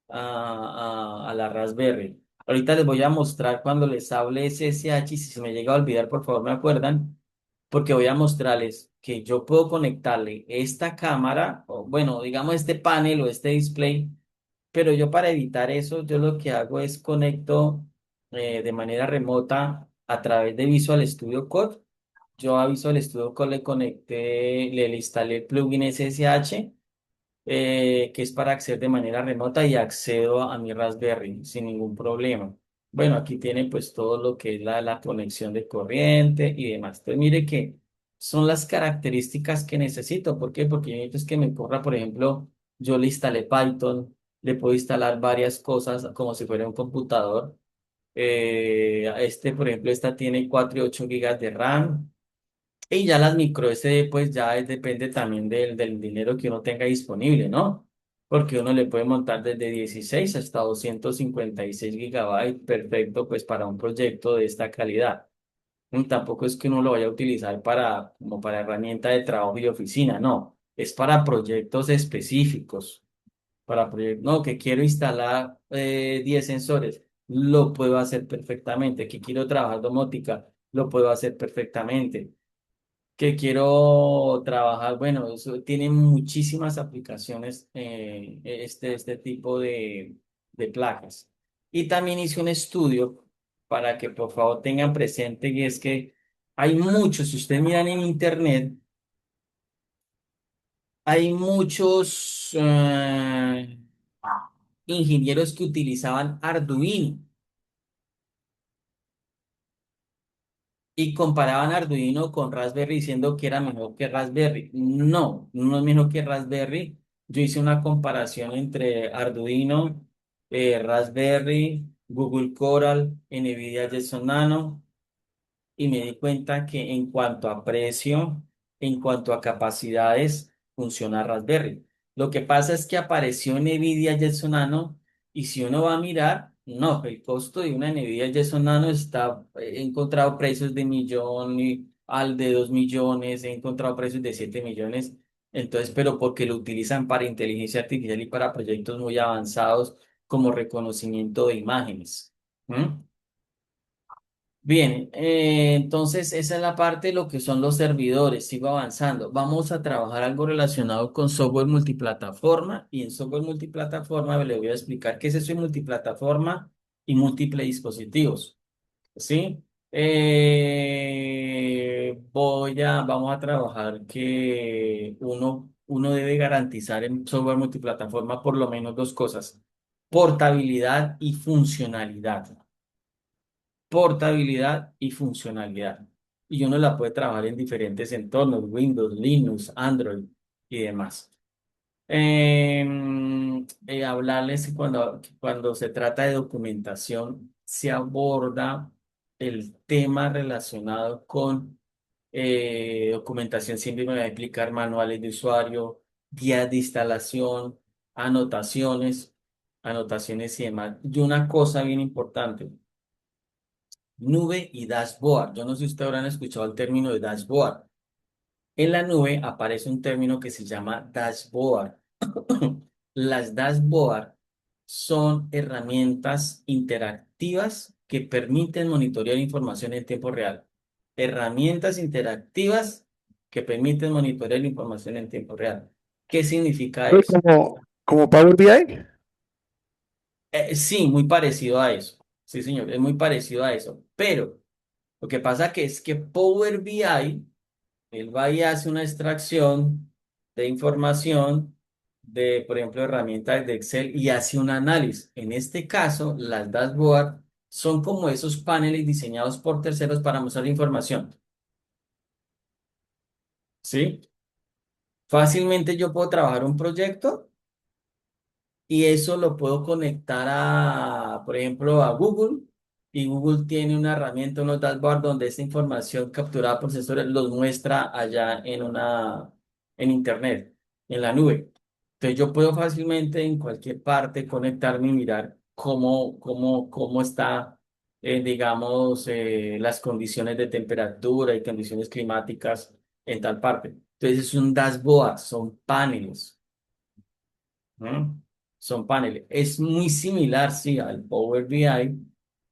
la Raspberry. Ahorita les voy a mostrar cuando les hable SSH, y si se me llega a olvidar, por favor me acuerdan, porque voy a mostrarles que yo puedo conectarle esta cámara, o bueno, digamos este panel o este display, pero yo para evitar eso, yo lo que hago es conecto de manera remota a través de Visual Studio Code. Yo a Visual Studio Code le conecté, le instalé el plugin SSH, que es para acceder de manera remota y accedo a mi Raspberry sin ningún problema. Bueno, aquí tiene pues todo lo que es la conexión de corriente y demás. Entonces mire que son las características que necesito. ¿Por qué? Porque yo necesito es que me corra, por ejemplo, yo le instalé Python, le puedo instalar varias cosas como si fuera un computador. Por ejemplo, esta tiene 4 y 8 gigas de RAM. Y ya las micro SD, pues ya depende también del dinero que uno tenga disponible, ¿no? Porque uno le puede montar desde 16 hasta 256 gigabytes, perfecto, pues para un proyecto de esta calidad. Tampoco es que uno lo vaya a utilizar como para herramienta de trabajo y oficina, no. Es para proyectos específicos, no, que quiero instalar 10 sensores, lo puedo hacer perfectamente. Que quiero trabajar domótica, lo puedo hacer perfectamente. Que quiero trabajar, bueno, eso tiene muchísimas aplicaciones, este tipo de placas. Y también hice un estudio para que por favor tengan presente, y es que hay muchos, si ustedes miran en internet, hay muchos ingenieros que utilizaban Arduino y comparaban Arduino con Raspberry diciendo que era mejor que Raspberry. No, no es mejor que Raspberry. Yo hice una comparación entre Arduino, Raspberry, Google Coral, NVIDIA Jetson Nano, y me di cuenta que en cuanto a precio, en cuanto a capacidades, funciona Raspberry. Lo que pasa es que apareció NVIDIA Jetson Nano, y si uno va a mirar, no, el costo de una NVIDIA Jetson Nano está, he encontrado precios de millón y al de 2 millones, he encontrado precios de 7 millones. Entonces, pero porque lo utilizan para inteligencia artificial y para proyectos muy avanzados como reconocimiento de imágenes. ¿Mm? Bien, entonces esa es la parte de lo que son los servidores. Sigo avanzando. Vamos a trabajar algo relacionado con software multiplataforma, y en software multiplataforma le voy a explicar qué es eso de multiplataforma y múltiples dispositivos. ¿Sí? Vamos a trabajar que uno debe garantizar en software multiplataforma por lo menos dos cosas: portabilidad y funcionalidad. Portabilidad y funcionalidad. Y uno la puede trabajar en diferentes entornos: Windows, Linux, Android y demás. Hablarles que cuando se trata de documentación, se aborda el tema relacionado con documentación. Siempre me va a explicar manuales de usuario, guías de instalación, anotaciones, anotaciones y demás. Y una cosa bien importante: nube y dashboard. Yo no sé si ustedes habrán escuchado el término de dashboard. En la nube aparece un término que se llama dashboard. Las dashboard son herramientas interactivas que permiten monitorear información en tiempo real. Herramientas interactivas que permiten monitorear información en tiempo real. ¿Qué significa Sí, eso? ¿Como Power BI? Sí, muy parecido a eso. Sí, señor, es muy parecido a eso. Pero lo que pasa que es que Power BI, él va y hace una extracción de información de, por ejemplo, herramientas de Excel y hace un análisis. En este caso, las dashboard son como esos paneles diseñados por terceros para mostrar información. ¿Sí? Fácilmente yo puedo trabajar un proyecto y eso lo puedo conectar a, por ejemplo, a Google. Y Google tiene una herramienta, unos dashboards donde esta información capturada por sensores los muestra allá en Internet, en la nube. Entonces yo puedo fácilmente en cualquier parte conectarme y mirar cómo está, digamos, las condiciones de temperatura y condiciones climáticas en tal parte. Entonces es un dashboard, son paneles. ¿No? Son paneles. Es muy similar, sí, al Power BI,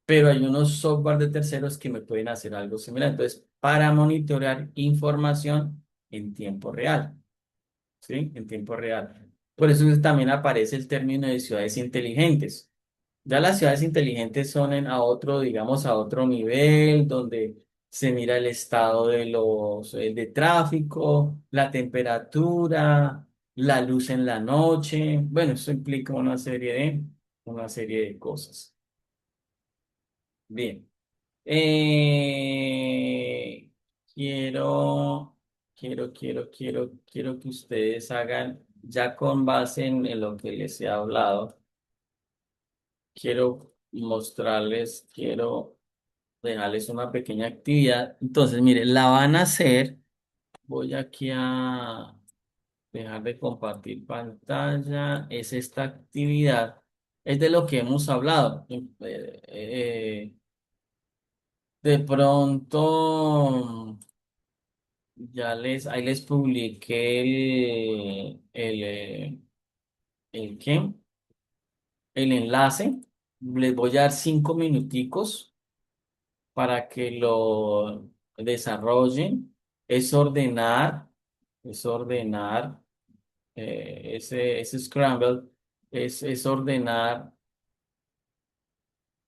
pero hay unos software de terceros que me pueden hacer algo similar. Entonces, para monitorear información en tiempo real, ¿sí? En tiempo real. Por eso también aparece el término de ciudades inteligentes. Ya las ciudades inteligentes son a otro, digamos, a otro nivel, donde se mira el estado de tráfico, la temperatura, la luz en la noche. Bueno, eso implica una serie de cosas. Bien. Eh, quiero, quiero que ustedes hagan, ya con base en lo que les he hablado, quiero dejarles una pequeña actividad. Entonces, mire, la van a hacer. Voy aquí a dejar de compartir pantalla. Es esta actividad. Es de lo que hemos hablado. De pronto, ahí les publiqué ¿qué? El enlace. Les voy a dar 5 minuticos para que lo desarrollen. Es ordenar, es ordenar, ese Scramble, es ordenar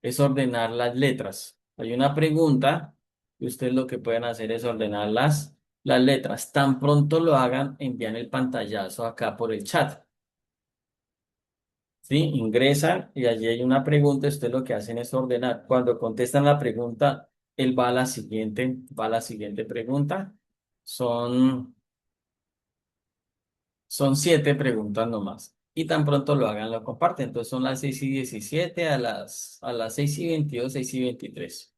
las letras. Hay una pregunta y ustedes lo que pueden hacer es ordenar las letras. Tan pronto lo hagan, envían el pantallazo acá por el chat. ¿Sí? Ingresan y allí hay una pregunta. Ustedes lo que hacen es ordenar. Cuando contestan la pregunta, él va a la siguiente pregunta. Son, son 7 preguntas nomás. Y tan pronto lo hagan, lo comparten. Entonces son las 6:17, a las 6:22, 6:23.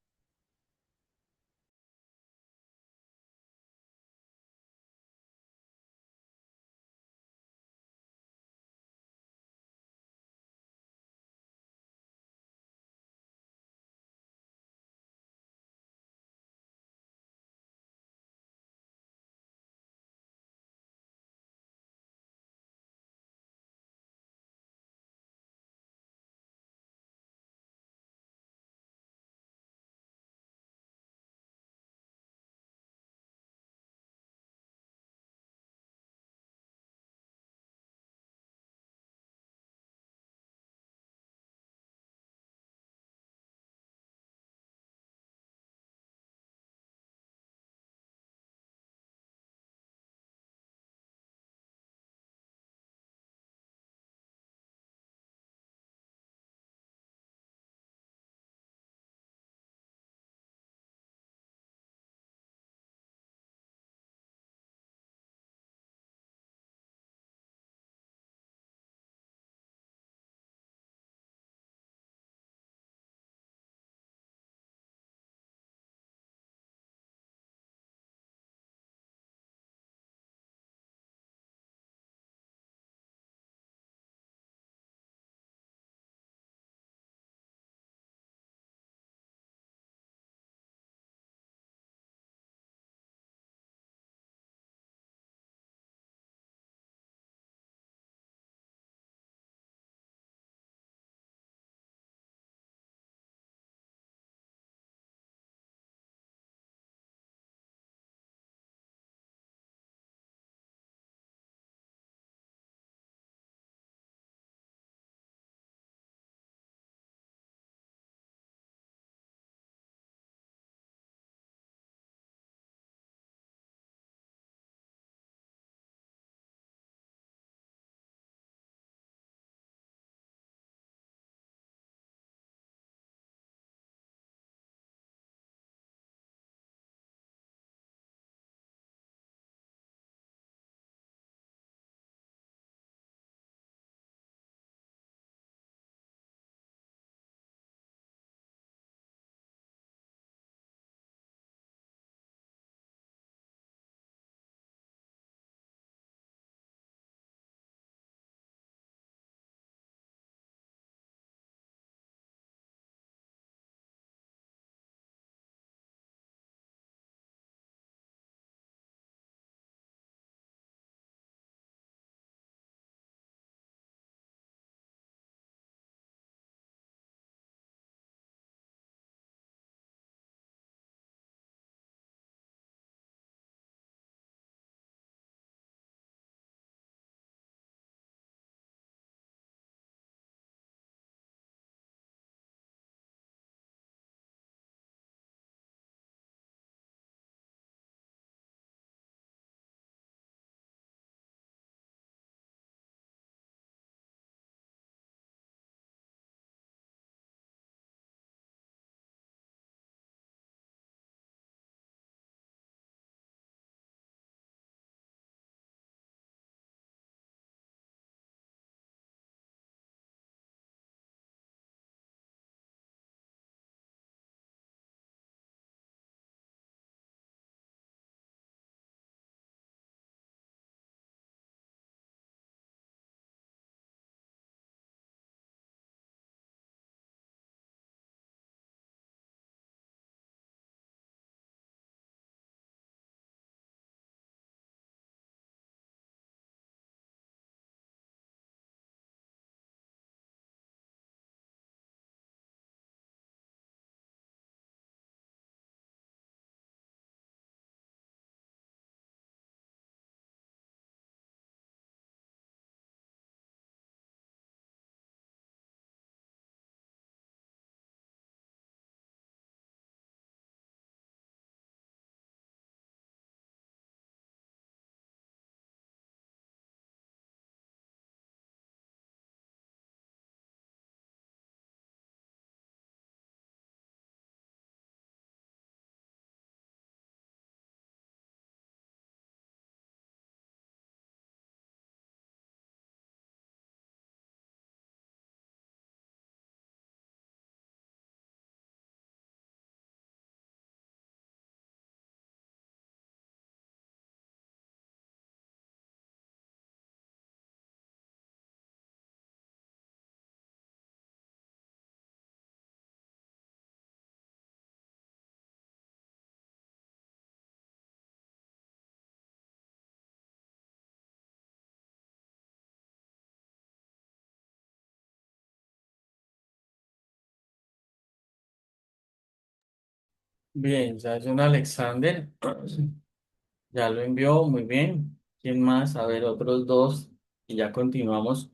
Bien, ya es un Alexander. Ya lo envió, muy bien. ¿Quién más? A ver, otros dos. Y ya continuamos.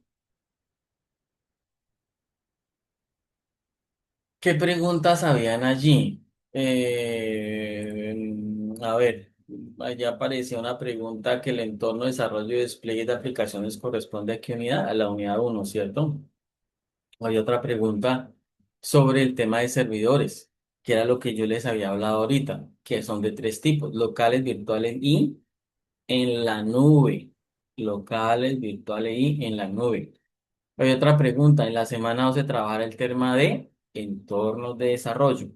¿Qué preguntas habían allí? A ver, allá aparecía una pregunta que el entorno, desarrollo y despliegue de aplicaciones corresponde a qué unidad, a la unidad uno, ¿cierto? Hay otra pregunta sobre el tema de servidores, que era lo que yo les había hablado ahorita, que son de tres tipos: locales, virtuales y en la nube. Locales, virtuales y en la nube. Hay otra pregunta: en la semana 2 se trabajará el tema de entornos de desarrollo.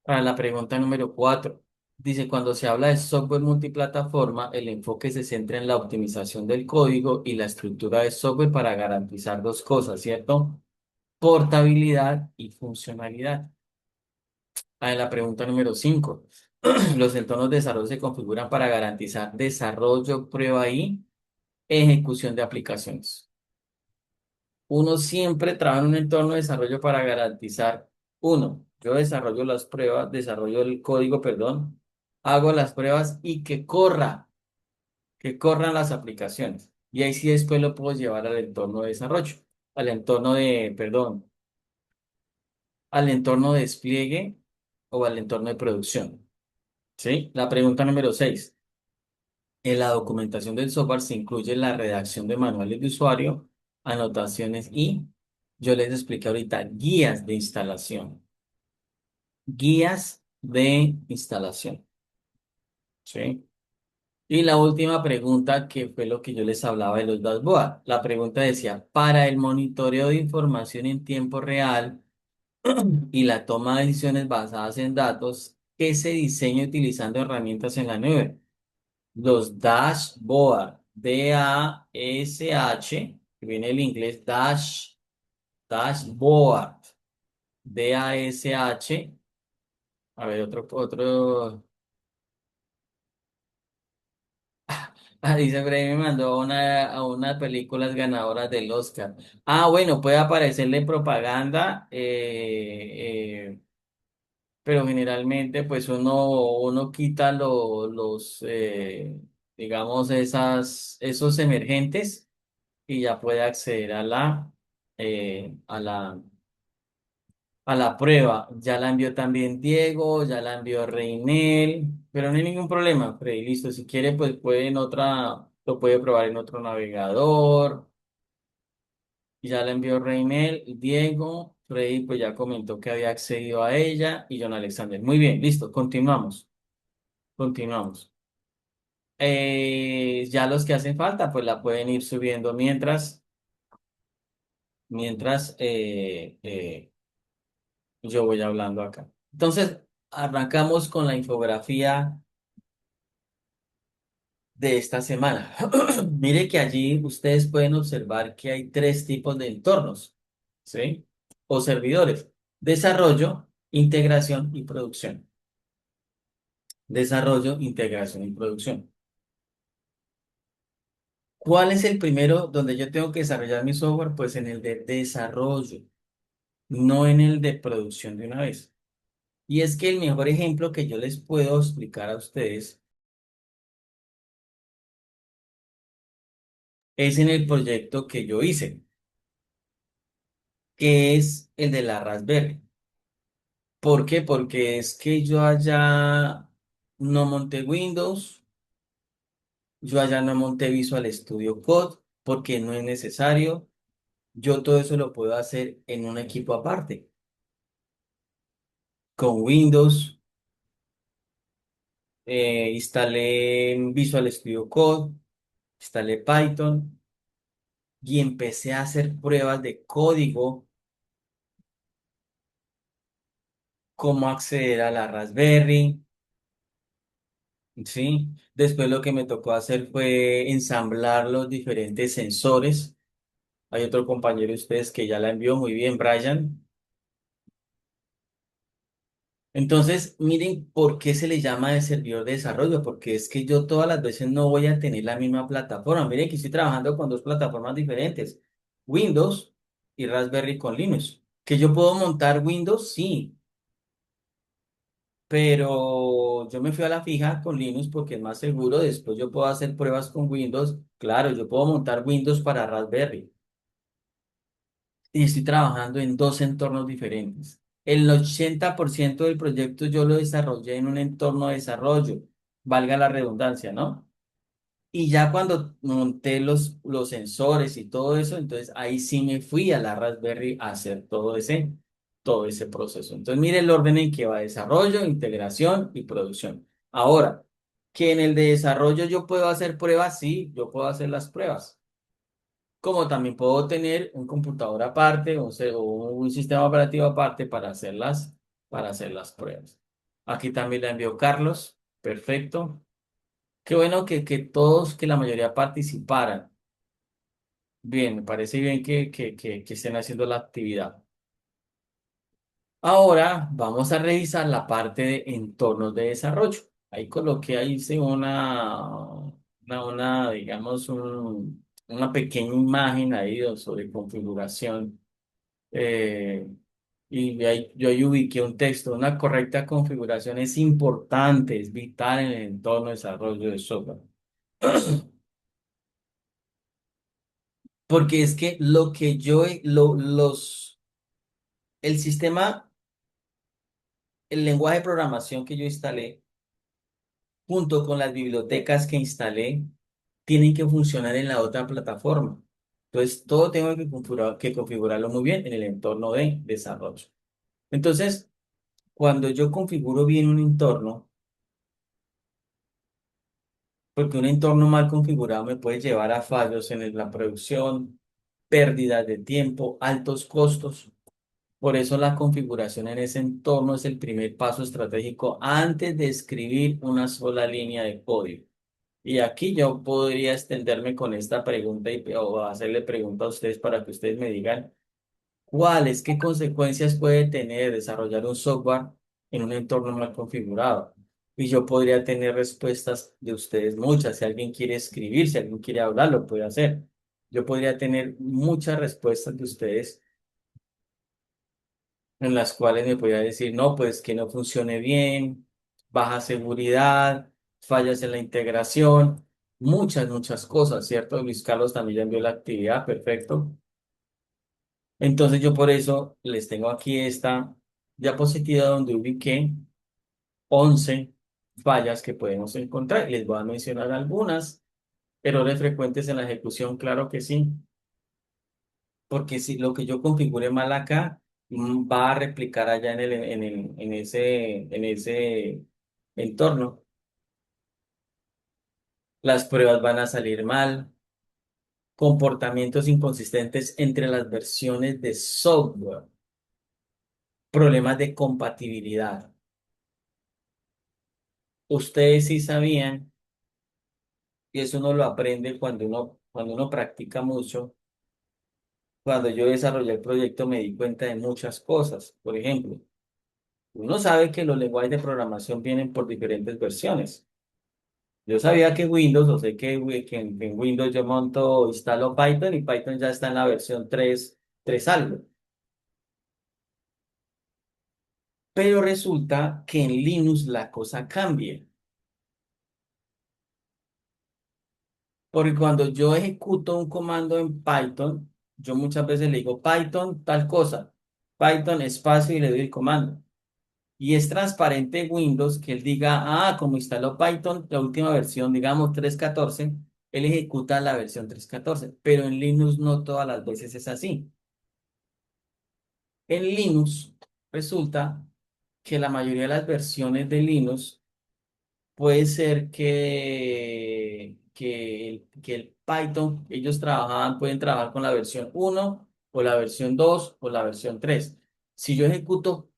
Para la pregunta número 4, dice: cuando se habla de software multiplataforma, el enfoque se centra en la optimización del código y la estructura de software para garantizar dos cosas, ¿cierto? Portabilidad y funcionalidad. En la pregunta número 5, los entornos de desarrollo se configuran para garantizar desarrollo, prueba y ejecución de aplicaciones. Uno siempre trabaja en un entorno de desarrollo para garantizar, uno, yo desarrollo las pruebas, desarrollo el código, perdón, hago las pruebas y que corran las aplicaciones. Y ahí sí después lo puedo llevar al entorno de desarrollo, al entorno de, perdón, al entorno de despliegue o al entorno de producción. ¿Sí? La pregunta número 6. En la documentación del software se incluye la redacción de manuales de usuario, anotaciones y, yo les expliqué ahorita, guías de instalación. Guías de instalación. ¿Sí? Y la última pregunta, que fue lo que yo les hablaba de los dashboards. La pregunta decía: para el monitoreo de información en tiempo real y la toma de decisiones basadas en datos, ¿qué se diseña utilizando herramientas en la nube? Los dashboard, D-A-S-H, que viene el inglés dashboard, D-A-S-H. A ver, otro. Dice Bray, me mandó a unas películas ganadoras del Oscar. Ah, bueno, puede aparecerle propaganda, pero generalmente pues uno quita digamos, esos emergentes y ya puede acceder a la prueba. Ya la envió también Diego, ya la envió Reinel, pero no hay ningún problema, Freddy. Listo, si quiere, pues lo puede probar en otro navegador. Ya la envió Reinel, Diego, Freddy pues ya comentó que había accedido a ella y John Alexander. Muy bien, listo, continuamos, continuamos. Ya los que hacen falta, pues la pueden ir subiendo mientras yo voy hablando acá. Entonces, arrancamos con la infografía de esta semana. Mire que allí ustedes pueden observar que hay tres tipos de entornos, ¿sí? O servidores: desarrollo, integración y producción. Desarrollo, integración y producción. ¿Cuál es el primero donde yo tengo que desarrollar mi software? Pues en el de desarrollo, no en el de producción de una vez. Y es que el mejor ejemplo que yo les puedo explicar a ustedes es en el proyecto que yo hice, que es el de la Raspberry. ¿Por qué? Porque es que yo allá no monté Windows, yo allá no monté Visual Studio Code, porque no es necesario. Yo todo eso lo puedo hacer en un equipo aparte, con Windows. Instalé Visual Studio Code, instalé Python y empecé a hacer pruebas de código, cómo acceder a la Raspberry, ¿sí? Después lo que me tocó hacer fue ensamblar los diferentes sensores. Hay otro compañero de ustedes que ya la envió muy bien, Brian. Entonces, miren por qué se le llama de servidor de desarrollo, porque es que yo todas las veces no voy a tener la misma plataforma. Miren que estoy trabajando con dos plataformas diferentes: Windows y Raspberry con Linux. ¿Que yo puedo montar Windows? Sí. pero yo me fui a la fija con Linux porque es más seguro. Después yo puedo hacer pruebas con Windows. Claro, yo puedo montar Windows para Raspberry y estoy trabajando en dos entornos diferentes. El 80% del proyecto yo lo desarrollé en un entorno de desarrollo, valga la redundancia, ¿no? Y ya cuando monté los sensores y todo eso, entonces ahí sí me fui a la Raspberry a hacer todo ese proceso. Entonces mire el orden en que va desarrollo, integración y producción. Ahora, que en el de desarrollo yo puedo hacer pruebas, sí, yo puedo hacer las pruebas. Como también puedo tener un computador aparte o un sistema operativo aparte para hacer las pruebas. Aquí también la envió Carlos. Perfecto. Qué bueno que todos, que la mayoría participaran. Bien, me parece bien que estén haciendo la actividad. Ahora vamos a revisar la parte de entornos de desarrollo. Ahí coloqué, ahí hice digamos, una pequeña imagen ahí sobre configuración. eh, y yo ahí ubiqué un texto. Una correcta configuración es importante, es vital en el entorno de desarrollo de software. Porque es que lo que yo, el sistema, el lenguaje de programación que yo instalé, junto con las bibliotecas que instalé, tienen que funcionar en la otra plataforma. Entonces, todo tengo que configurarlo muy bien en el entorno de desarrollo. Entonces, cuando yo configuro bien un entorno, porque un entorno mal configurado me puede llevar a fallos en la producción, pérdidas de tiempo, altos costos. Por eso la configuración en ese entorno es el primer paso estratégico antes de escribir una sola línea de código. Y aquí yo podría extenderme con esta pregunta o hacerle pregunta a ustedes para que ustedes me digan qué consecuencias puede tener desarrollar un software en un entorno mal configurado. Y yo podría tener respuestas de ustedes muchas. Si alguien quiere escribir, si alguien quiere hablar, lo puede hacer. Yo podría tener muchas respuestas de ustedes en las cuales me podía decir, no, pues que no funcione bien, baja seguridad, fallas en la integración, muchas cosas, ¿cierto? Luis Carlos también ya envió la actividad, perfecto. Entonces yo por eso les tengo aquí esta diapositiva donde ubiqué 11 fallas que podemos encontrar. Les voy a mencionar algunas. Errores frecuentes en la ejecución, claro que sí, porque si lo que yo configure mal acá va a replicar allá en ese entorno. Las pruebas van a salir mal, comportamientos inconsistentes entre las versiones de software, problemas de compatibilidad. Ustedes sí sabían, y eso uno lo aprende cuando uno practica mucho. Cuando yo desarrollé el proyecto me di cuenta de muchas cosas. Por ejemplo, uno sabe que los lenguajes de programación vienen por diferentes versiones. Yo sabía que Windows, o sé que en Windows yo monto, instalo Python y Python ya está en la versión 3 algo. Pero resulta que en Linux la cosa cambia. Porque cuando yo ejecuto un comando en Python, yo muchas veces le digo Python tal cosa, Python espacio y le doy el comando. Y es transparente en Windows que él diga, como instaló Python, la última versión, digamos 3.14, él ejecuta la versión 3.14. Pero en Linux no todas las veces es así. En Linux resulta que la mayoría de las versiones de Linux puede ser que el Python, ellos pueden trabajar con la versión 1 o la versión 2 o la versión 3. Si yo ejecuto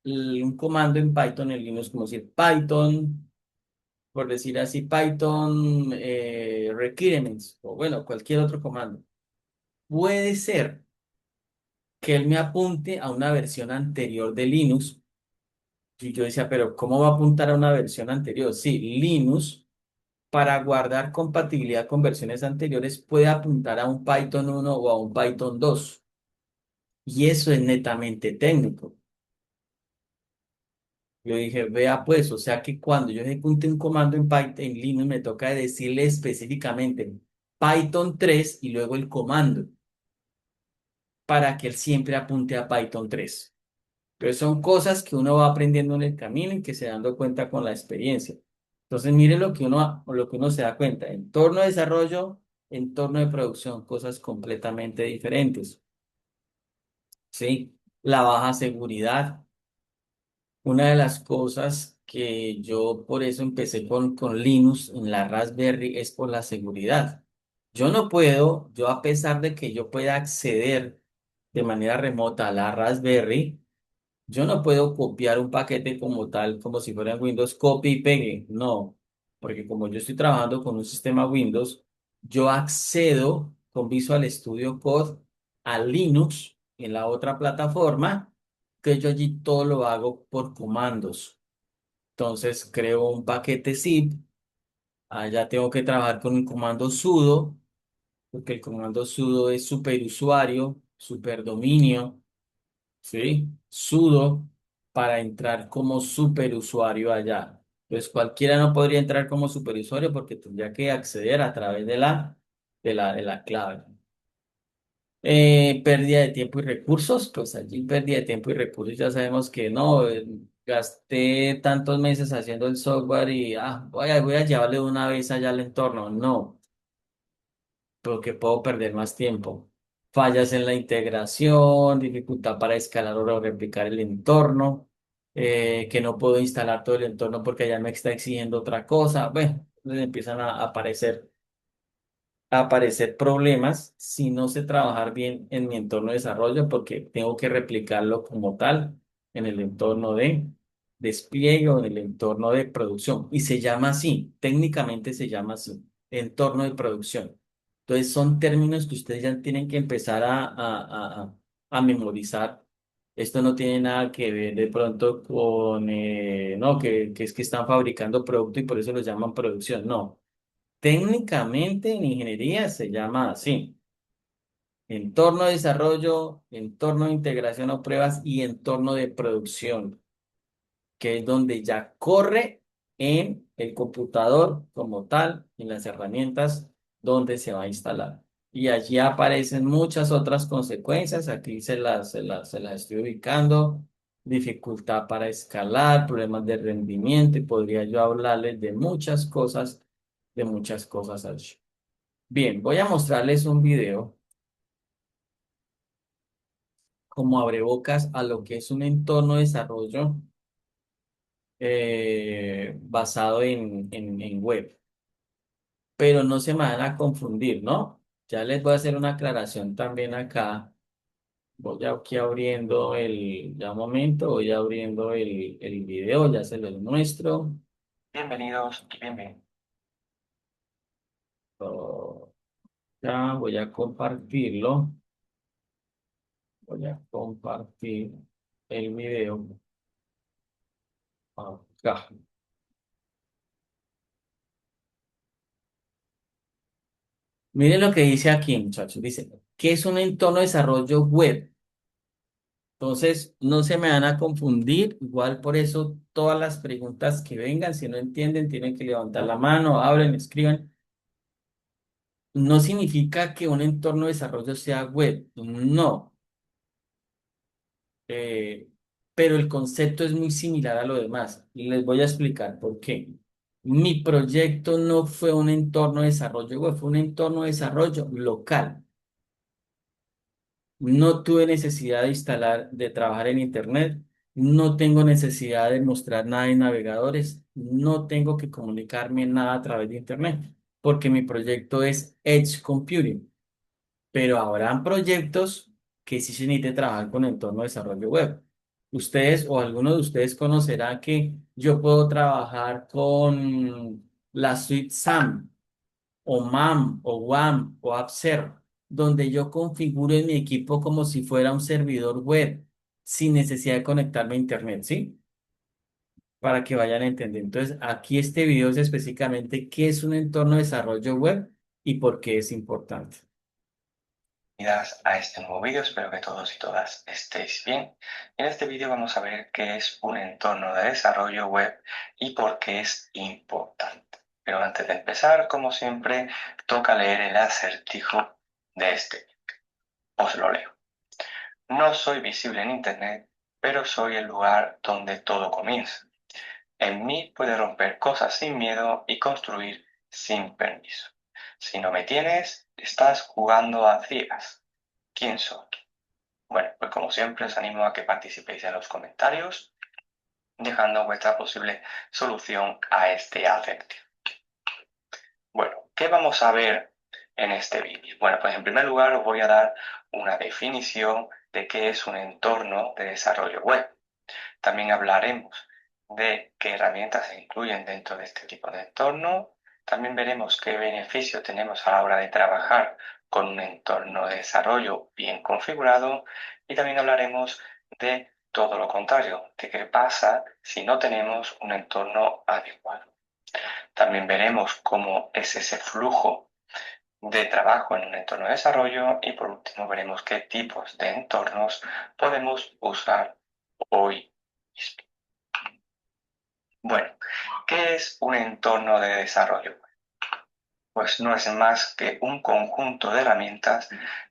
un comando en Python en Linux, como decir Python, por decir así, Python requirements, o bueno, cualquier otro comando, puede ser que él me apunte a una versión anterior de Linux. Y yo decía, pero ¿cómo va a apuntar a una versión anterior? Sí, Linux, para guardar compatibilidad con versiones anteriores, puede apuntar a un Python 1 o a un Python 2. Y eso es netamente técnico. Yo dije, vea pues, o sea que cuando yo ejecute un comando en Python, en Linux, me toca decirle específicamente Python 3 y luego el comando para que él siempre apunte a Python 3. Entonces son cosas que uno va aprendiendo en el camino y que se dando cuenta con la experiencia. Entonces mire lo que uno se da cuenta. Entorno de desarrollo, entorno de producción, cosas completamente diferentes. ¿Sí? La baja seguridad. Una de las cosas que yo por eso empecé con Linux en la Raspberry es por la seguridad. Yo a pesar de que yo pueda acceder de manera remota a la Raspberry, yo no puedo copiar un paquete como tal, como si fuera en Windows, copy y pegue. No, porque como yo estoy trabajando con un sistema Windows, yo accedo con Visual Studio Code a Linux en la otra plataforma, que yo allí todo lo hago por comandos. Entonces creo un paquete zip, allá tengo que trabajar con un comando sudo, porque el comando sudo es superusuario, superdominio. ¿Sí? Sudo para entrar como superusuario allá. Pues cualquiera no podría entrar como superusuario porque tendría que acceder a través de la clave. Pérdida de tiempo y recursos, pues allí pérdida de tiempo y recursos, ya sabemos que no, gasté tantos meses haciendo el software y voy a llevarle de una vez allá al entorno. No, porque puedo perder más tiempo. Fallas en la integración, dificultad para escalar o replicar el entorno, que no puedo instalar todo el entorno porque ya me está exigiendo otra cosa. Bueno, entonces empiezan a aparecer problemas si no sé trabajar bien en mi entorno de desarrollo porque tengo que replicarlo como tal en el entorno de despliegue o en el entorno de producción. Y se llama así, técnicamente se llama así, entorno de producción. Entonces son términos que ustedes ya tienen que empezar a memorizar. Esto no tiene nada que ver de pronto con, no, que es que están fabricando producto y por eso lo llaman producción. No. Técnicamente en ingeniería se llama así: entorno de desarrollo, entorno de integración o pruebas y entorno de producción, que es donde ya corre en el computador como tal, en las herramientas donde se va a instalar. Y allí aparecen muchas otras consecuencias, aquí se las estoy ubicando: dificultad para escalar, problemas de rendimiento, y podría yo hablarles de muchas cosas allí. Bien, voy a mostrarles un video como abrebocas a lo que es un entorno de desarrollo basado en web, pero no se me van a confundir, ¿no? Ya les voy a hacer una aclaración también acá. Voy aquí abriendo ya un momento, voy abriendo el video, ya se los muestro. Bienvenidos, bienvenidos. Ya voy a compartirlo, voy a compartir el video acá. Miren lo que dice aquí, muchachos. Dice, ¿qué es un entorno de desarrollo web? Entonces, no se me van a confundir. Igual por eso todas las preguntas que vengan, si no entienden, tienen que levantar la mano, hablen, escriban. No significa que un entorno de desarrollo sea web. No. Eh, pero el concepto es muy similar a lo demás. Y les voy a explicar por qué. Mi proyecto no fue un entorno de desarrollo web, fue un entorno de desarrollo local. No tuve necesidad de de trabajar en Internet. No tengo necesidad de mostrar nada en navegadores. No tengo que comunicarme nada a través de Internet, porque mi proyecto es Edge Computing. Pero habrán proyectos que sí se necesite trabajar con entorno de desarrollo web. Ustedes o alguno de ustedes conocerá que yo puedo trabajar con la suite SAM o MAM o WAM o AppServe, donde yo configuro en mi equipo como si fuera un servidor web sin necesidad de conectarme a Internet, ¿sí? Para que vayan a entender. Entonces, aquí este video es específicamente qué es un entorno de desarrollo web y por qué es importante. Bienvenidas a este nuevo vídeo, espero que todos y todas estéis bien. En este vídeo vamos a ver qué es un entorno de desarrollo web y por qué es importante. Pero antes de empezar, como siempre, toca leer el acertijo de este vídeo. Os lo leo. No soy visible en Internet, pero soy el lugar donde todo comienza. En mí puedes romper cosas sin miedo y construir sin permiso. Si no me tienes, estás jugando a ciegas. ¿Quién soy? Bueno, pues como siempre os animo a que participéis en los comentarios, dejando vuestra posible solución a este acertijo. Bueno, ¿qué vamos a ver en este vídeo? Bueno, pues en primer lugar os voy a dar una definición de qué es un entorno de desarrollo web. También hablaremos de qué herramientas se incluyen dentro de este tipo de entorno. También veremos qué beneficios tenemos a la hora de trabajar con un entorno de desarrollo bien configurado. Y también hablaremos de todo lo contrario, de qué pasa si no tenemos un entorno adecuado. También veremos cómo es ese flujo de trabajo en un entorno de desarrollo y por último veremos qué tipos de entornos podemos usar hoy mismo. Bueno, ¿qué es un entorno de desarrollo? Pues no es más que un conjunto de herramientas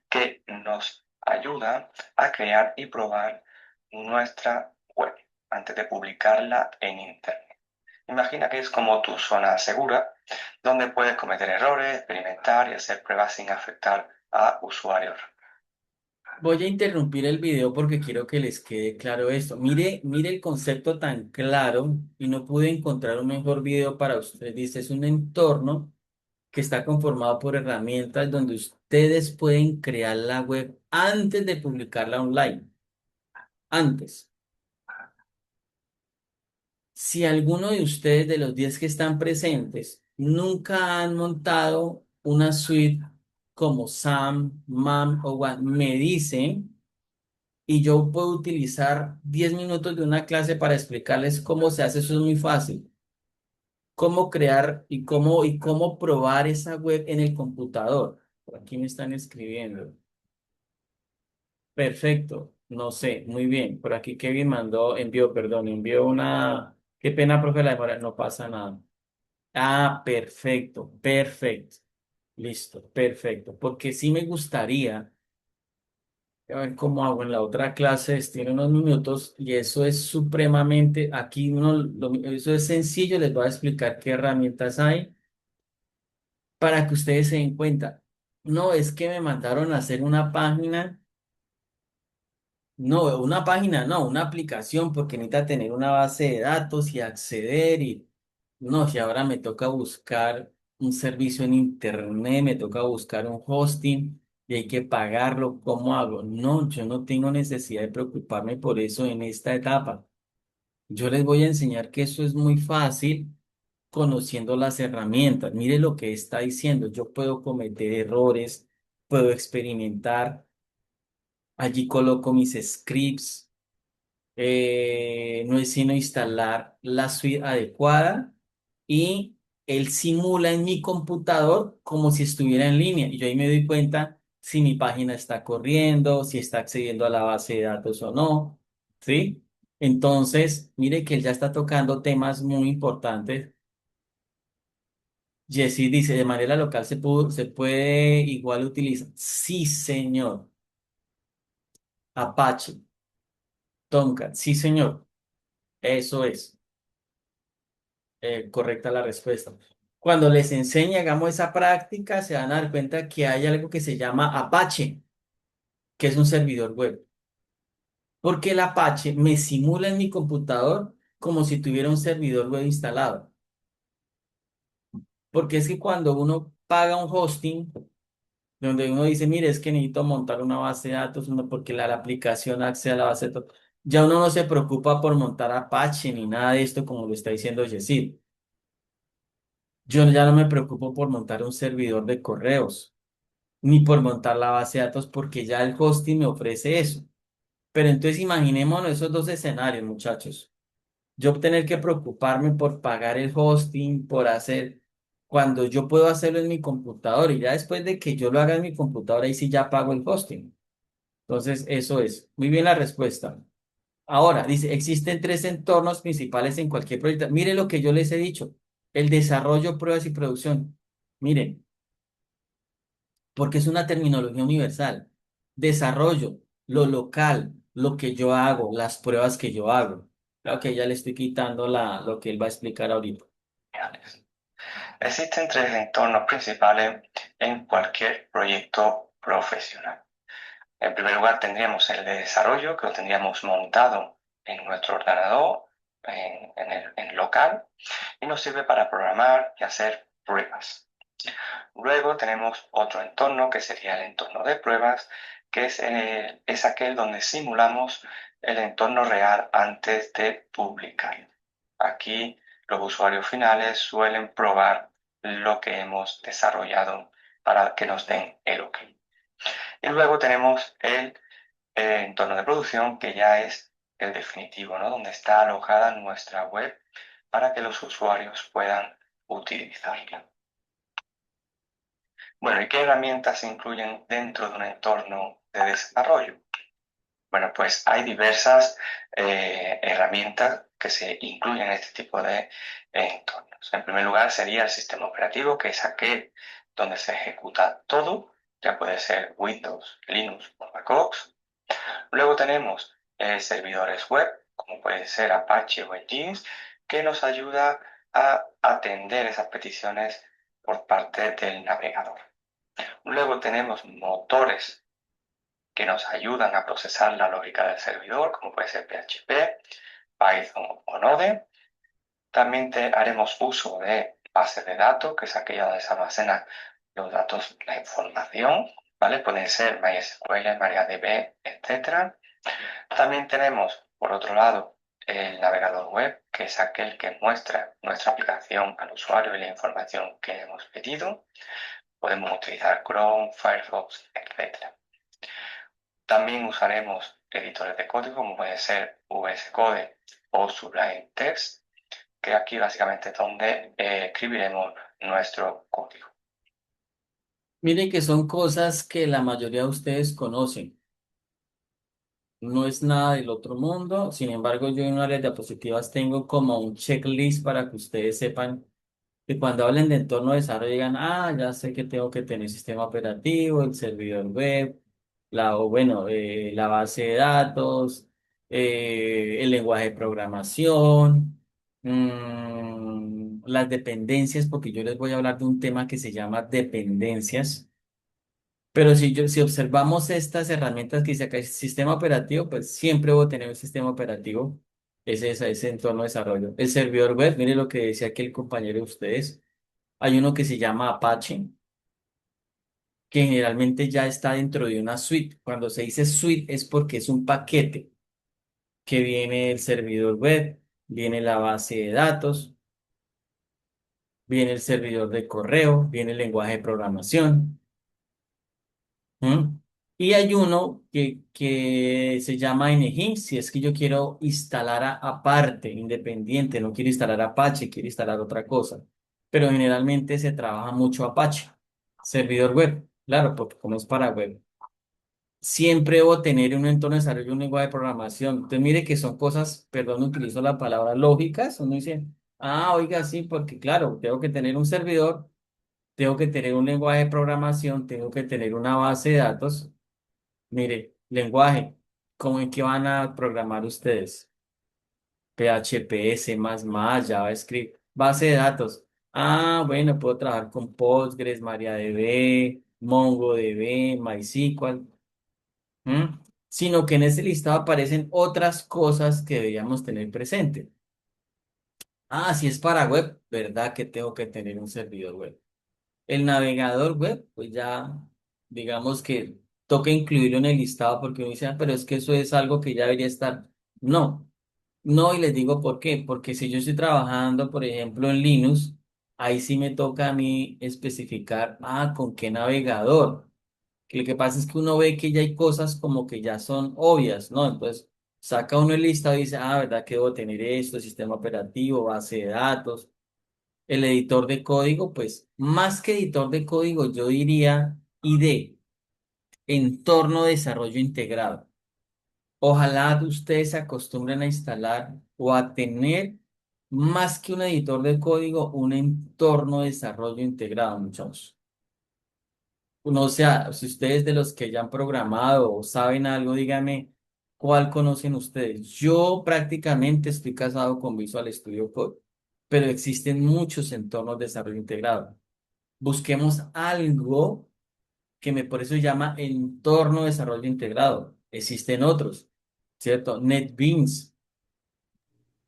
que nos ayuda a crear y probar nuestra web antes de publicarla en Internet. Imagina que es como tu zona segura, donde puedes cometer errores, experimentar y hacer pruebas sin afectar a usuarios. Voy a interrumpir el video porque quiero que les quede claro esto. Mire el concepto tan claro y no pude encontrar un mejor video para ustedes. Dice, es un entorno que está conformado por herramientas donde ustedes pueden crear la web antes de publicarla online. Antes. Si alguno de ustedes, de los 10 que están presentes, nunca han montado una suite como SAM, MAM o WAM, me dicen y yo puedo utilizar 10 minutos de una clase para explicarles cómo se hace. Eso es muy fácil. Cómo crear y cómo probar esa web en el computador. Por aquí me están escribiendo. Perfecto. No sé, muy bien. Por aquí Kevin envió una. Qué pena, profe, la demora. No pasa nada. Ah, perfecto, perfecto. Listo, perfecto. Porque sí me gustaría, a ver cómo hago en la otra clase, tiene unos minutos y eso es supremamente, aquí eso es sencillo, les voy a explicar qué herramientas hay para que ustedes se den cuenta. No, es que me mandaron a hacer una página. No, una página, no, una aplicación porque necesita tener una base de datos y acceder y no, si ahora me toca buscar un servicio en internet, me toca buscar un hosting y hay que pagarlo, ¿cómo hago? No, yo no tengo necesidad de preocuparme por eso en esta etapa. Yo les voy a enseñar que eso es muy fácil conociendo las herramientas. Mire lo que está diciendo, yo puedo cometer errores, puedo experimentar, allí coloco mis scripts, no es sino instalar la suite adecuada y él simula en mi computador como si estuviera en línea. Y yo ahí me doy cuenta si mi página está corriendo, si está accediendo a la base de datos o no. ¿Sí? Entonces, mire que él ya está tocando temas muy importantes. Jesse dice, de manera local se puede igual utilizar. Sí, señor. Apache, Tomcat, sí, señor. Eso es. Correcta la respuesta. Cuando les enseñe, hagamos esa práctica, se van a dar cuenta que hay algo que se llama Apache, que es un servidor web. Porque el Apache me simula en mi computador como si tuviera un servidor web instalado. Porque es que cuando uno paga un hosting, donde uno dice, mire, es que necesito montar una base de datos, porque la aplicación accede a la base de datos, ya uno no se preocupa por montar Apache ni nada de esto, como lo está diciendo Yesid. Yo ya no me preocupo por montar un servidor de correos, ni por montar la base de datos, porque ya el hosting me ofrece eso. Pero entonces imaginémonos esos dos escenarios, muchachos. Yo tener que preocuparme por pagar el hosting, por hacer. cuando yo puedo hacerlo en mi computador y ya después de que yo lo haga en mi computadora, ahí sí ya pago el hosting. Entonces, eso es. Muy bien la respuesta. Ahora, dice, existen tres entornos principales en cualquier proyecto. Miren lo que yo les he dicho, el desarrollo, pruebas y producción. Miren, porque es una terminología universal. Desarrollo, lo local, lo que yo hago, las pruebas que yo hago. Claro que ya le estoy quitando lo que él va a explicar ahorita. Existen tres entornos principales en cualquier proyecto profesional. En primer lugar, tendríamos el de desarrollo, que lo tendríamos montado en nuestro ordenador, en local, y nos sirve para programar y hacer pruebas. Luego tenemos otro entorno, que sería el entorno de pruebas, que es aquel donde simulamos el entorno real antes de publicar. Aquí los usuarios finales suelen probar lo que hemos desarrollado para que nos den el OK. Y luego tenemos el entorno de producción, que ya es el definitivo, ¿no? Donde está alojada nuestra web para que los usuarios puedan utilizarla. Bueno, ¿y qué herramientas se incluyen dentro de un entorno de desarrollo? Bueno, pues hay diversas herramientas que se incluyen en este tipo de entornos. En primer lugar sería el sistema operativo, que es aquel donde se ejecuta todo, ya puede ser Windows, Linux o MacOS. Luego tenemos servidores web, como puede ser Apache o Nginx, que nos ayuda a atender esas peticiones por parte del navegador. Luego tenemos motores que nos ayudan a procesar la lógica del servidor, como puede ser PHP, Python o Node. También haremos uso de bases de datos, que es aquella donde se almacenan los datos, la información, ¿vale? Pueden ser MySQL, MariaDB, etc. También tenemos, por otro lado, el navegador web, que es aquel que muestra nuestra aplicación al usuario y la información que hemos pedido. Podemos utilizar Chrome, Firefox, etc. También usaremos editores de código, como puede ser VS Code o Sublime Text, que aquí básicamente es donde escribiremos nuestro código. Miren que son cosas que la mayoría de ustedes conocen. No es nada del otro mundo. Sin embargo, yo en una área de diapositivas tengo como un checklist para que ustedes sepan que cuando hablen de entorno de desarrollo digan, ah, ya sé que tengo que tener sistema operativo, el servidor web, la base de datos, el lenguaje de programación, las dependencias, porque yo les voy a hablar de un tema que se llama dependencias. Pero si observamos estas herramientas que dice acá, sistema operativo, pues siempre voy a tener un sistema operativo. Ese entorno de desarrollo. El servidor web, mire lo que decía aquí el compañero de ustedes. Hay uno que se llama Apache, que generalmente ya está dentro de una suite. Cuando se dice suite es porque es un paquete que viene el servidor web, viene la base de datos, viene el servidor de correo, viene el lenguaje de programación. ¿Mm? Y hay uno que se llama Nginx, si es que yo quiero instalar aparte, independiente, no quiero instalar Apache, quiero instalar otra cosa. Pero generalmente se trabaja mucho Apache, servidor web, claro, porque como es para web. Siempre debo tener un entorno de desarrollo, un lenguaje de programación. Entonces, mire que son cosas, perdón, utilizo la palabra lógicas. Uno dice, ah, oiga, sí, porque claro, tengo que tener un servidor, tengo que tener un lenguaje de programación, tengo que tener una base de datos. Mire, lenguaje, ¿cómo en qué van a programar ustedes? PHP, C++, JavaScript, base de datos. Ah, bueno, puedo trabajar con Postgres, MariaDB, MongoDB, MySQL. ¿Mm? Sino que en ese listado aparecen otras cosas que deberíamos tener presente. Ah, si es para web, ¿verdad que tengo que tener un servidor web? El navegador web, pues ya digamos que toca incluirlo en el listado porque uno dice, "Ah, pero es que eso es algo que ya debería estar". No, no, y les digo por qué. Porque si yo estoy trabajando, por ejemplo, en Linux, ahí sí me toca a mí especificar, ah, con qué navegador. Que lo que pasa es que uno ve que ya hay cosas como que ya son obvias, ¿no? Entonces saca uno el listado y dice, ah, ¿verdad que debo tener esto, sistema operativo, base de datos? El editor de código, pues más que editor de código, yo diría IDE, entorno de desarrollo integrado. Ojalá ustedes se acostumbren a instalar o a tener más que un editor de código, un entorno de desarrollo integrado, muchachos. No sea, si ustedes de los que ya han programado o saben algo, díganme cuál conocen ustedes. Yo prácticamente estoy casado con Visual Studio Code, pero existen muchos entornos de desarrollo integrado. Busquemos algo que me por eso se llama entorno de desarrollo integrado. Existen otros, ¿cierto? NetBeans,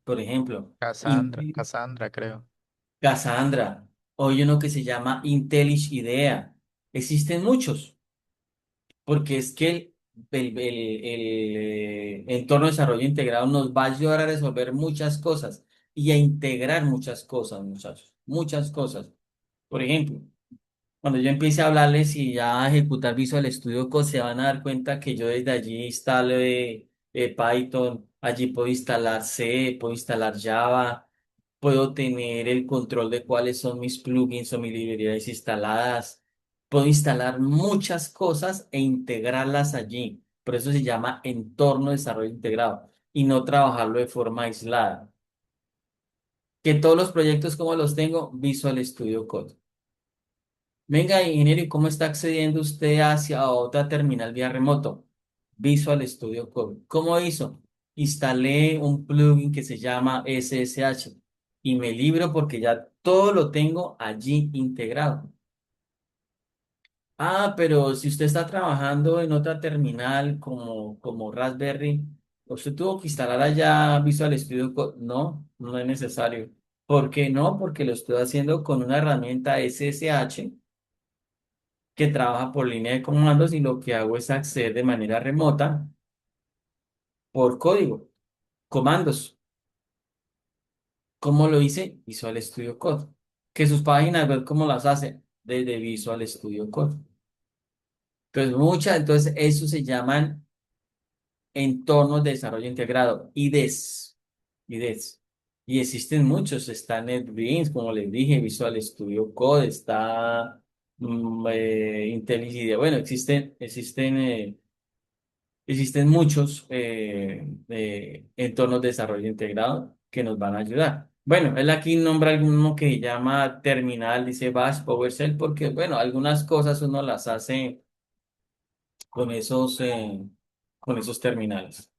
por ejemplo, Cassandra, creo. Cassandra, o hay uno que se llama IntelliJ IDEA. Existen muchos. Porque es que el entorno de desarrollo integrado nos va a ayudar a resolver muchas cosas y a integrar muchas cosas, muchachos, muchas cosas. Por ejemplo, cuando yo empiece a hablarles y ya a ejecutar Visual Studio Code, se van a dar cuenta que yo desde allí instalo Python, allí puedo instalar C, puedo instalar Java, puedo tener el control de cuáles son mis plugins o mis librerías instaladas, puedo instalar muchas cosas e integrarlas allí. Por eso se llama entorno de desarrollo integrado y no trabajarlo de forma aislada. Que todos los proyectos como los tengo, Visual Studio Code. Venga, ingeniero, ¿y cómo está accediendo usted hacia otra terminal vía remoto? Visual Studio Code. ¿Cómo hizo? Instalé un plugin que se llama SSH y me libro porque ya todo lo tengo allí integrado. Ah, pero si usted está trabajando en otra terminal como Raspberry, usted tuvo que instalar allá Visual Studio Code. No, no es necesario. ¿Por qué no? Porque lo estoy haciendo con una herramienta SSH que trabaja por línea de comandos y lo que hago es acceder de manera remota por código, comandos. ¿Cómo lo hice? Visual Studio Code. Que sus páginas web, ¿cómo las hace? Desde Visual Studio Code. Entonces eso se llaman entornos de desarrollo integrado, IDEs. IDEs. Y existen muchos, está NetBeans, como les dije, Visual Studio Code, está IntelliJ. Bueno, existen muchos entornos de desarrollo integrado que nos van a ayudar. Bueno, él aquí nombra alguno que llama terminal, dice Bash, PowerShell, porque, bueno, algunas cosas uno las hace con esos terminales.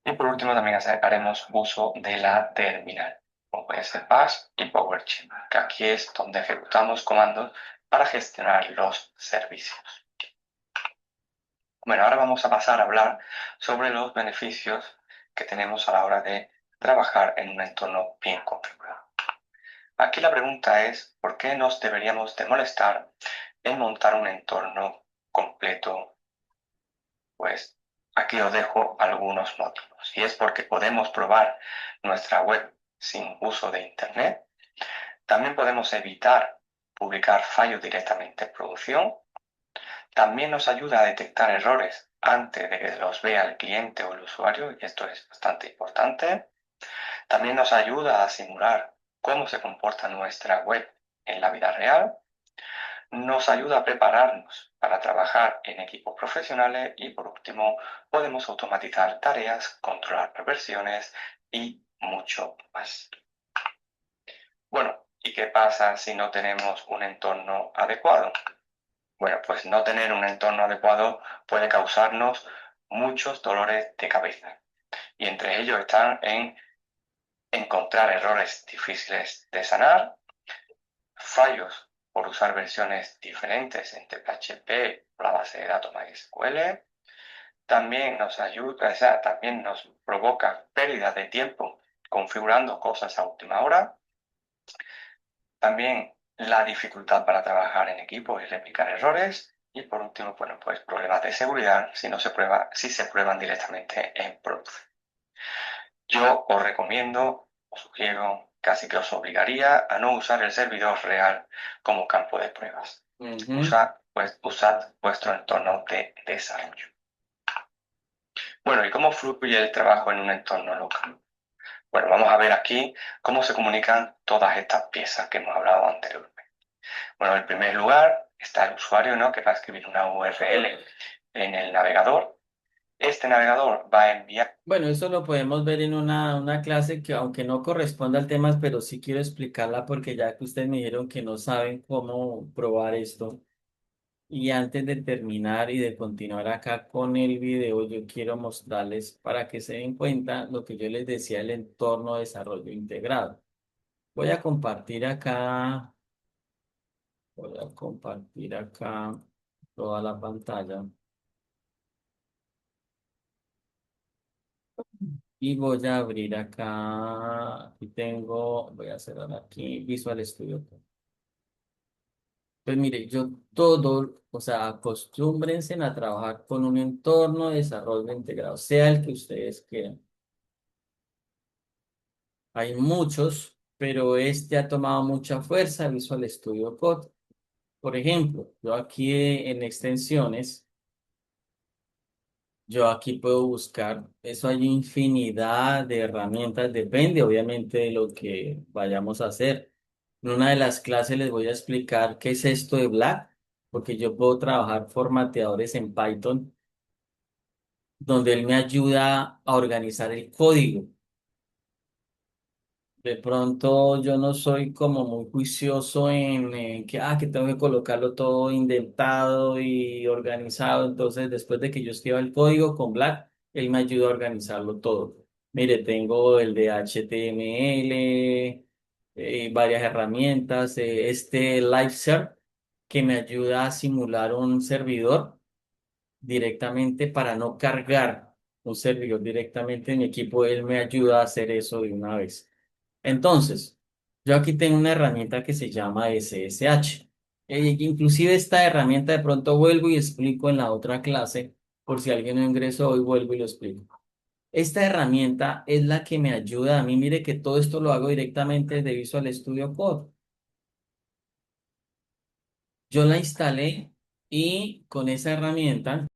Y por último también haremos uso de la terminal, como puede ser Bash y PowerShell, que aquí es donde ejecutamos comandos para gestionar los servicios. Bueno, ahora vamos a pasar a hablar sobre los beneficios que tenemos a la hora de trabajar en un entorno bien configurado. Aquí la pregunta es, ¿por qué nos deberíamos de molestar en montar un entorno completo? Pues aquí os dejo algunos motivos. Y es porque podemos probar nuestra web sin uso de Internet. También podemos evitar publicar fallos directamente en producción. También nos ayuda a detectar errores antes de que los vea el cliente o el usuario, y esto es bastante importante. También nos ayuda a simular cómo se comporta nuestra web en la vida real. Nos ayuda a prepararnos para trabajar en equipos profesionales y por último podemos automatizar tareas, controlar versiones y mucho más. Bueno, ¿y qué pasa si no tenemos un entorno adecuado? Bueno, pues no tener un entorno adecuado puede causarnos muchos dolores de cabeza y entre ellos están en encontrar errores difíciles de sanar, fallos por usar versiones diferentes entre PHP o la base de datos MySQL. También nos ayuda, o sea, también nos provoca pérdida de tiempo configurando cosas a última hora. También la dificultad para trabajar en equipo y replicar errores. Y por último, bueno, pues problemas de seguridad si se prueban directamente en producción. Yo os recomiendo, os sugiero, casi que os obligaría a no usar el servidor real como campo de pruebas. Ujú. Usad vuestro entorno de desarrollo. Bueno, ¿y cómo fluye el trabajo en un entorno local? Bueno, vamos a ver aquí cómo se comunican todas estas piezas que hemos hablado anteriormente. Bueno, en primer lugar está el usuario, ¿no? Que va a escribir una URL en el navegador. Este navegador va a enviar. Bueno, eso lo podemos ver en una clase que aunque no corresponda al tema, pero sí quiero explicarla porque ya que ustedes me dijeron que no saben cómo probar esto. Y antes de terminar y de continuar acá con el video, yo quiero mostrarles para que se den cuenta lo que yo les decía, el entorno de desarrollo integrado. Voy a compartir acá, voy a compartir acá toda la pantalla y voy a abrir acá, aquí tengo, voy a cerrar aquí Visual Studio Code. Pues mire, yo todo, o sea, acostúmbrense a trabajar con un entorno de desarrollo integrado, sea el que ustedes quieran. Hay muchos, pero este ha tomado mucha fuerza, Visual Studio Code. Por ejemplo, yo aquí en extensiones, yo aquí puedo buscar, eso hay infinidad de herramientas, depende obviamente de lo que vayamos a hacer. En una de las clases les voy a explicar qué es esto de Black, porque yo puedo trabajar formateadores en Python, donde él me ayuda a organizar el código. De pronto yo no soy como muy juicioso en que tengo que colocarlo todo indentado y organizado. Entonces, después de que yo escriba el código con Black, él me ayuda a organizarlo todo. Mire, tengo el de HTML, varias herramientas, este LiveServe que me ayuda a simular un servidor directamente para no cargar un servidor directamente en mi equipo. Él me ayuda a hacer eso de una vez. Entonces, yo aquí tengo una herramienta que se llama SSH. Inclusive esta herramienta de pronto vuelvo y explico en la otra clase, por si alguien no ingresó hoy, vuelvo y lo explico. Esta herramienta es la que me ayuda a mí. Mire que todo esto lo hago directamente desde Visual Studio Code. Yo la instalé y con esa herramienta,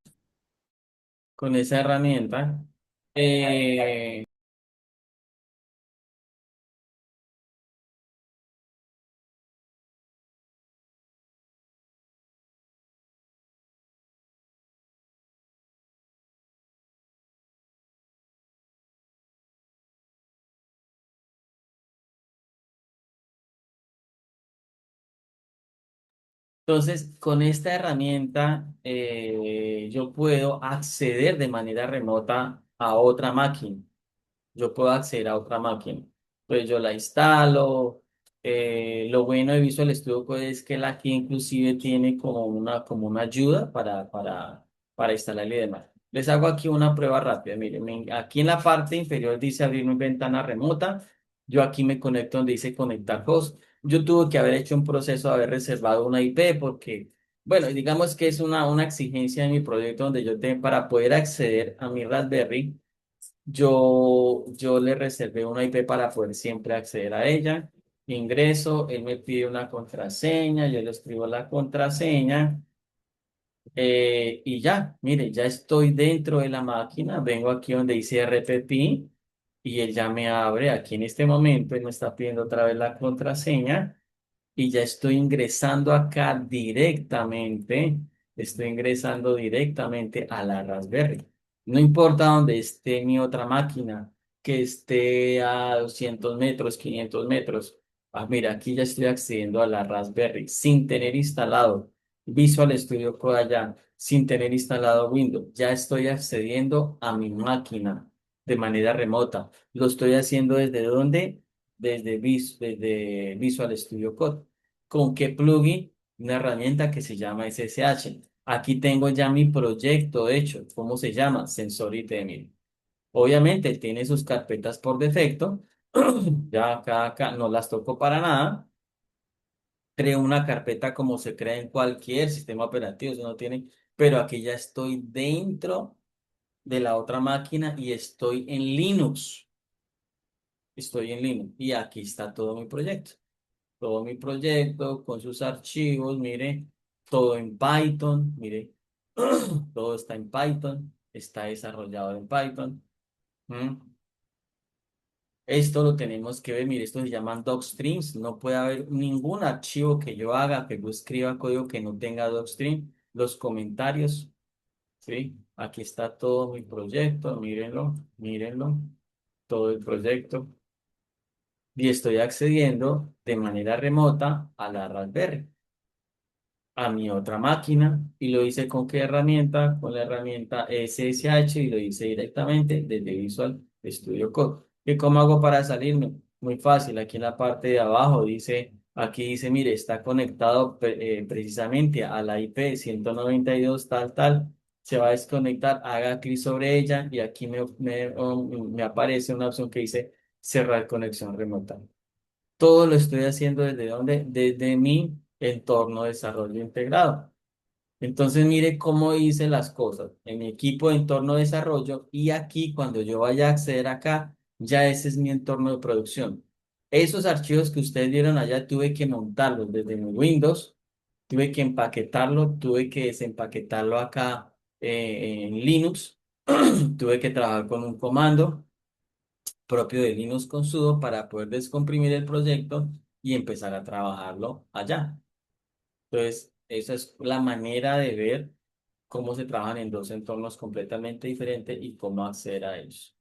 eh, entonces, con esta herramienta yo puedo acceder de manera remota a otra máquina. Yo puedo acceder a otra máquina. Pues yo la instalo. Lo bueno de Visual Studio Code es que él aquí inclusive tiene como una ayuda para instalarle y demás. Les hago aquí una prueba rápida. Miren, aquí en la parte inferior dice abrir una ventana remota. Yo aquí me conecto donde dice conectar host. Yo tuve que haber hecho un proceso de haber reservado una IP porque, bueno, digamos que es una exigencia de mi proyecto donde yo tengo para poder acceder a mi Raspberry. Yo le reservé una IP para poder siempre acceder a ella. Ingreso, él me pide una contraseña, yo le escribo la contraseña y ya, mire, ya estoy dentro de la máquina. Vengo aquí donde dice RPP y él ya me abre. Aquí en este momento él me está pidiendo otra vez la contraseña y ya estoy ingresando directamente a la Raspberry. No importa dónde esté mi otra máquina, que esté a 200 metros, 500 metros. Ah, mira, aquí ya estoy accediendo a la Raspberry sin tener instalado Visual Studio Code allá, sin tener instalado Windows. Ya estoy accediendo a mi máquina de manera remota. Lo estoy haciendo ¿desde dónde? Desde Visual Studio Code. ¿Con qué plugin? Una herramienta que se llama SSH. Aquí tengo ya mi proyecto hecho. ¿Cómo se llama? Sensory. Obviamente tiene sus carpetas por defecto. Ya acá no las toco para nada. Creo una carpeta como se crea en cualquier sistema operativo, eso no tiene, pero aquí ya estoy dentro de la otra máquina y estoy en Linux. Estoy en Linux y aquí está todo mi proyecto con sus archivos, mire, todo en Python, mire, todo está en Python, está desarrollado en Python. ¿M? Esto lo tenemos que ver, mire, esto se llaman docstreams. No puede haber ningún archivo que yo haga, que yo escriba código que no tenga docstream. Los comentarios, ¿sí? Aquí está todo mi proyecto, mírenlo, mírenlo, todo el proyecto. Y estoy accediendo de manera remota a la Raspberry, a mi otra máquina, y lo hice con qué herramienta, con la herramienta SSH, y lo hice directamente desde Visual Studio Code. ¿Y cómo hago para salirme? Muy fácil, aquí en la parte de abajo dice, aquí dice, mire, está conectado precisamente a la IP 192 tal, tal, se va a desconectar, haga clic sobre ella y aquí me aparece una opción que dice cerrar conexión remota. Todo lo estoy haciendo desde donde, desde mi entorno de desarrollo integrado. Entonces, mire cómo hice las cosas en mi equipo de entorno de desarrollo y aquí cuando yo vaya a acceder acá, ya ese es mi entorno de producción. Esos archivos que ustedes vieron allá tuve que montarlos desde mi Windows, tuve que empaquetarlo, tuve que desempaquetarlo acá en Linux, tuve que trabajar con un comando propio de Linux con sudo para poder descomprimir el proyecto y empezar a trabajarlo allá. Entonces, esa es la manera de ver cómo se trabajan en dos entornos completamente diferentes y cómo acceder a ellos.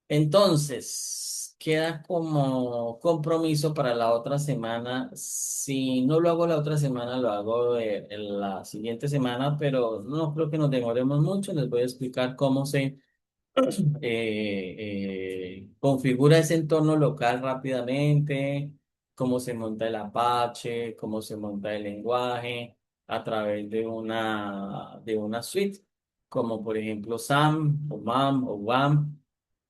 Entonces, queda como compromiso para la otra semana. Si no lo hago la otra semana, lo hago en la siguiente semana, pero no creo que nos demoremos mucho. Les voy a explicar cómo se configura ese entorno local rápidamente, cómo se monta el Apache, cómo se monta el lenguaje a través de una suite, como por ejemplo SAM o MAM o WAM,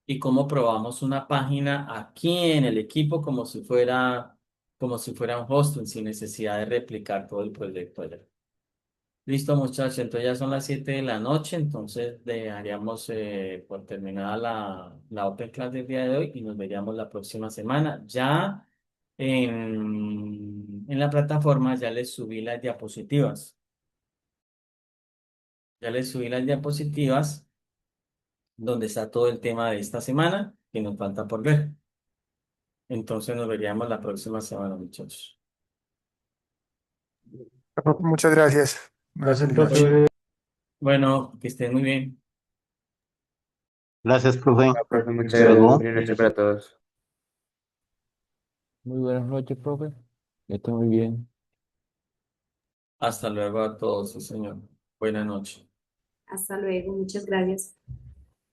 y cómo probamos una página aquí en el equipo como si fuera un hosting sin necesidad de replicar todo el proyecto allá. Listo, muchachos, entonces ya son las 7 de la noche, entonces dejaríamos por terminada la Open Class del día de hoy y nos veríamos la próxima semana. Ya en la plataforma ya les subí las diapositivas. Ya les subí las diapositivas donde está todo el tema de esta semana que nos falta por ver. Entonces nos veríamos la próxima semana, muchachos. Muchas gracias. Una Gracias, feliz noche. profe. Bueno, que estén muy bien. Gracias, profe. Ah, profe, muchas Hasta gracias. luego. Buenas noches para todos. Muy buenas noches, profe. Está muy bien. Hasta luego a todos, sí, señor. Buenas noches. Hasta luego, muchas gracias.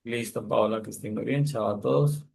Listo, Paola, que estén muy bien. Chao a todos.